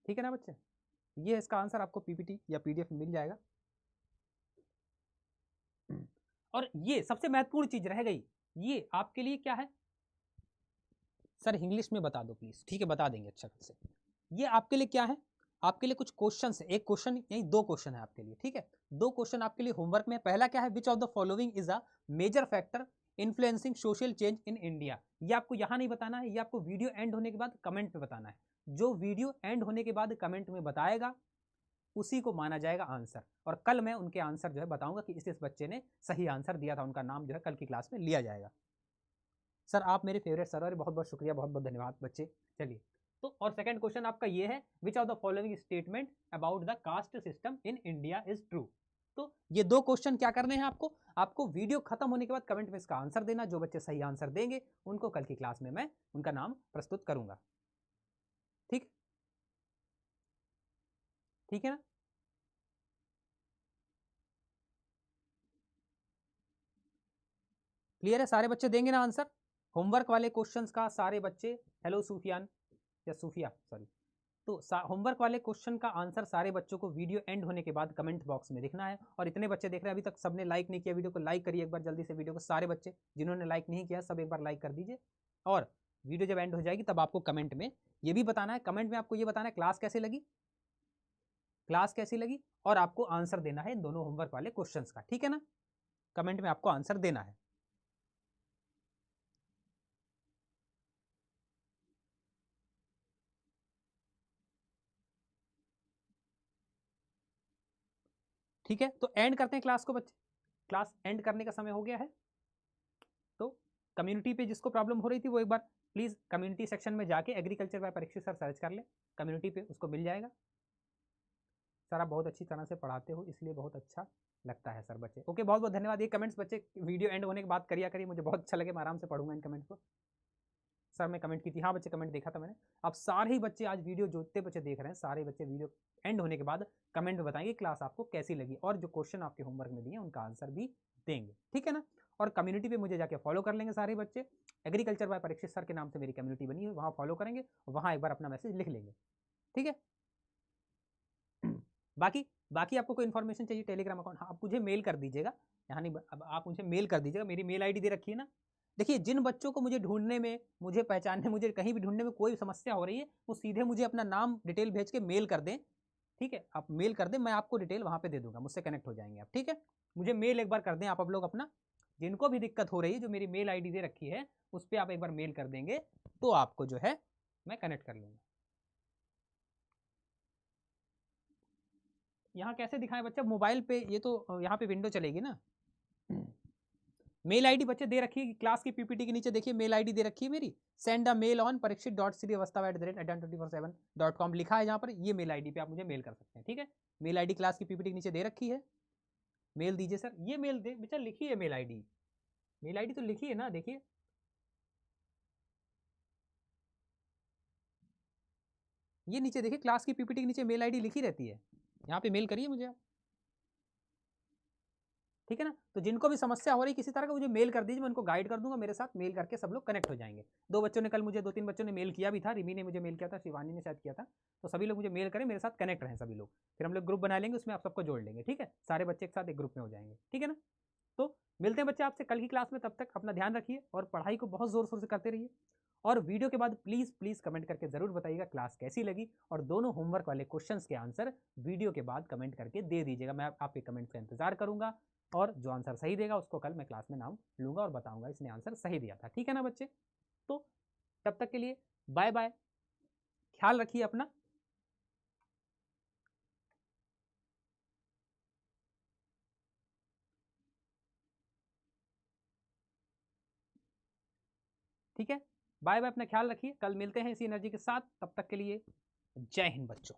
ठीक है ना बच्चे। ये इसका आंसर आपको पीपीटी या पीडीएफ मिल जाएगा। और ये सबसे महत्वपूर्ण चीज रह गई, ये आपके लिए क्या है सर? इंग्लिश में बता दो प्लीज, ठीक है, बता देंगे अच्छा से। ये आपके लिए क्या है? आपके लिए कुछ क्वेश्चन है, एक क्वेश्चन यही 2 क्वेश्चन है आपके लिए, ठीक है। 2 क्वेश्चन आपके लिए होमवर्क में। पहला क्या है? Which of the following is a major factor influencing social change in India. ये आपको यहां नहीं बताना है, ये आपको वीडियो एंड होने के बाद कमेंट में बताना है। जो वीडियो एंड होने के बाद कमेंट में बताएगा उसी को माना जाएगा आंसर। और कल मैं उनके आंसर जो है बताऊंगा कि इस बच्चे ने सही आंसर दिया था, उनका नाम जो है कल की क्लास में लिया जाएगा। सर आप मेरे फेवरेट सर, और बहुत बहुत शुक्रिया, बहुत बहुत धन्यवाद बच्चे। चलिए, तो और सेकंड क्वेश्चन आपका ये है, which of the following statement about the caste system in India is true. तो ये 2 क्वेश्चन क्या करने हैं आपको? आपको वीडियो खत्म होने के बाद कमेंट में इसका आंसर देना। जो बच्चे सही आंसर देंगे उनको कल की क्लास में मैं उनका नाम प्रस्तुत करूंगा, ठीक, ठीक है ना। क्लियर है? सारे बच्चे देंगे ना आंसर होमवर्क वाले क्वेश्चंस का? सारे बच्चे, हेलो सूफियान या सूफिया सॉरी। तो होमवर्क वाले क्वेश्चन का आंसर सारे बच्चों को वीडियो एंड होने के बाद कमेंट बॉक्स में लिखना है। और इतने बच्चे देख रहे हैं, अभी तक सबने लाइक नहीं किया वीडियो को, लाइक करिए एक बार जल्दी से वीडियो को। सारे बच्चे जिन्होंने लाइक नहीं किया सब एक बार लाइक कर दीजिए। और वीडियो जब एंड हो जाएगी तब आपको कमेंट में ये भी बताना है, कमेंट में आपको ये बताना है क्लास कैसे लगी, क्लास कैसी लगी, और आपको आंसर देना है इन दोनों होमवर्क वाले क्वेश्चन का, ठीक है ना। कमेंट में आपको आंसर देना है। ठीक है, तो एंड करते हैं क्लास को बच्चे। क्लास एंड करने का समय हो गया है। तो कम्युनिटी पे जिसको प्रॉब्लम हो रही थी वो एक बार प्लीज कम्युनिटी सेक्शन में जाके agriculture by Parikshit sir search कर ले, कम्युनिटी पे उसको मिल जाएगा। सर आप बहुत अच्छी तरह से पढ़ाते हो इसलिए बहुत अच्छा लगता है सर बच्चे। ओके, बहुत बहुत धन्यवाद। ये कमेंट्स बच्चे वीडियो एंड होने के बाद करिए करिए, मुझे बहुत अच्छा लगे, मैं आराम से पढ़ूंगा इन कमेंट को। सर मैं कमेंट की थी, हाँ बच्चे कमेंट देखा था मैंने। अब सारे ही बच्चे आज वीडियो जो इतने बच्चे देख रहे हैं सारे बच्चे वीडियो एंड होने के बाद कमेंट में बताएंगे क्लास आपको कैसी लगी, और जो क्वेश्चन आपके होमवर्क में दिए उनका आंसर भी देंगे, ठीक है ना। और कम्युनिटी पे मुझे जाके फॉलो कर लेंगे सारे बच्चे। एग्रीकल्चर बाय परीक्षित सर के नाम से मेरी कम्युनिटी बनी है, वहाँ फॉलो करेंगे, वहाँ एक बार अपना मैसेज लिख लेंगे, ठीक है। बाकी बाकी आपको कोई इन्फॉर्मेशन चाहिए टेलीग्राम अकाउंट, हाँ आप मुझे मेल कर दीजिएगा। यहाँ नहीं, अब आप मुझे मेल कर दीजिएगा, मेरी मेल आईडी दे रखी है ना। देखिए जिन बच्चों को मुझे ढूंढने में, मुझे पहचानने, मुझे कहीं भी ढूंढने में कोई समस्या हो रही है वो सीधे मुझे अपना नाम डिटेल भेज के मेल कर दें, ठीक है। आप मेल कर दें, मैं आपको डिटेल वहाँ पे दे दूंगा, मुझसे कनेक्ट हो जाएंगे आप, ठीक है। मुझे मेल एक बार कर दें आप लोग अपना, जिनको भी दिक्कत हो रही है जो मेरी मेल आईडी दे रखी है उस पर आप एक बार मेल कर देंगे तो आपको जो है मैं कनेक्ट कर लूँगा। यहाँ कैसे दिखाएं बच्चा? मोबाइल पे ये तो यहाँ पे विंडो चलेगी ना। मेल आईडी बच्चे दे रखी है क्लास की पीपीटी के नीचे, देखिए मेल आईडी दे रखी है मेरी, send a mail on parikshit.srivastav@adda24/com लिखा है जहाँ पर। ये मेल आईडी पे आप मुझे मेल कर सकते हैं, ठीक है। मेल आईडी क्लास की पीपीटी के नीचे दे रखी है, मेल दीजिए सर। ये मेल दे बेटा, लिखी है मेल आईडी, मेल आईडी तो लिखी है ना, देखिए ये नीचे देखिए क्लास की पीपीटी के नीचे मेल आईडी लिखी रहती है, यहाँ पे मेल करिए मुझे आप, ठीक है ना। तो जिनको भी समस्या हो रही किसी तरह का मुझे मेल कर दीजिए, मैं उनको गाइड कर दूंगा, मेरे साथ मेल करके सब लोग कनेक्ट हो जाएंगे। 2 बच्चों ने कल मुझे, 2-3 बच्चों ने मेल किया भी था, रिमी ने मुझे मेल किया था, शिवानी ने शायद किया था। तो सभी लोग मुझे मेल करें, मेरे साथ कनेक्ट रहें सभी लोग, फिर हम लोग ग्रुप बना लेंगे, उसमें आप सबको जोड़ लेंगे, ठीक है। सारे बच्चे एक साथ एक ग्रुप में हो जाएंगे, ठीक है ना। तो मिलते हैं बच्चे आपसे कल की क्लास में, तब तक अपना ध्यान रखिए और पढ़ाई को बहुत जोर शोर से करते रहिए। और वीडियो के बाद प्लीज़ प्लीज़ कमेंट करके ज़रूर बताइएगा क्लास कैसी लगी, और दोनों होमवर्क वाले क्वेश्चंस के आंसर वीडियो के बाद कमेंट करके दे दीजिएगा। मैं आपके कमेंट का इंतजार करूंगा, और जो आंसर सही देगा उसको कल मैं क्लास में नाम लूंगा और बताऊंगा इसने आंसर सही दिया था। ठीक है ना बच्चे? तो तब तक के लिए बाय बाय, ख्याल रखिए अपना। ठीक है, बाय बाय, अपना ख्याल रखिए, कल मिलते हैं इसी एनर्जी के साथ। तब तक के लिए जय हिंद बच्चों।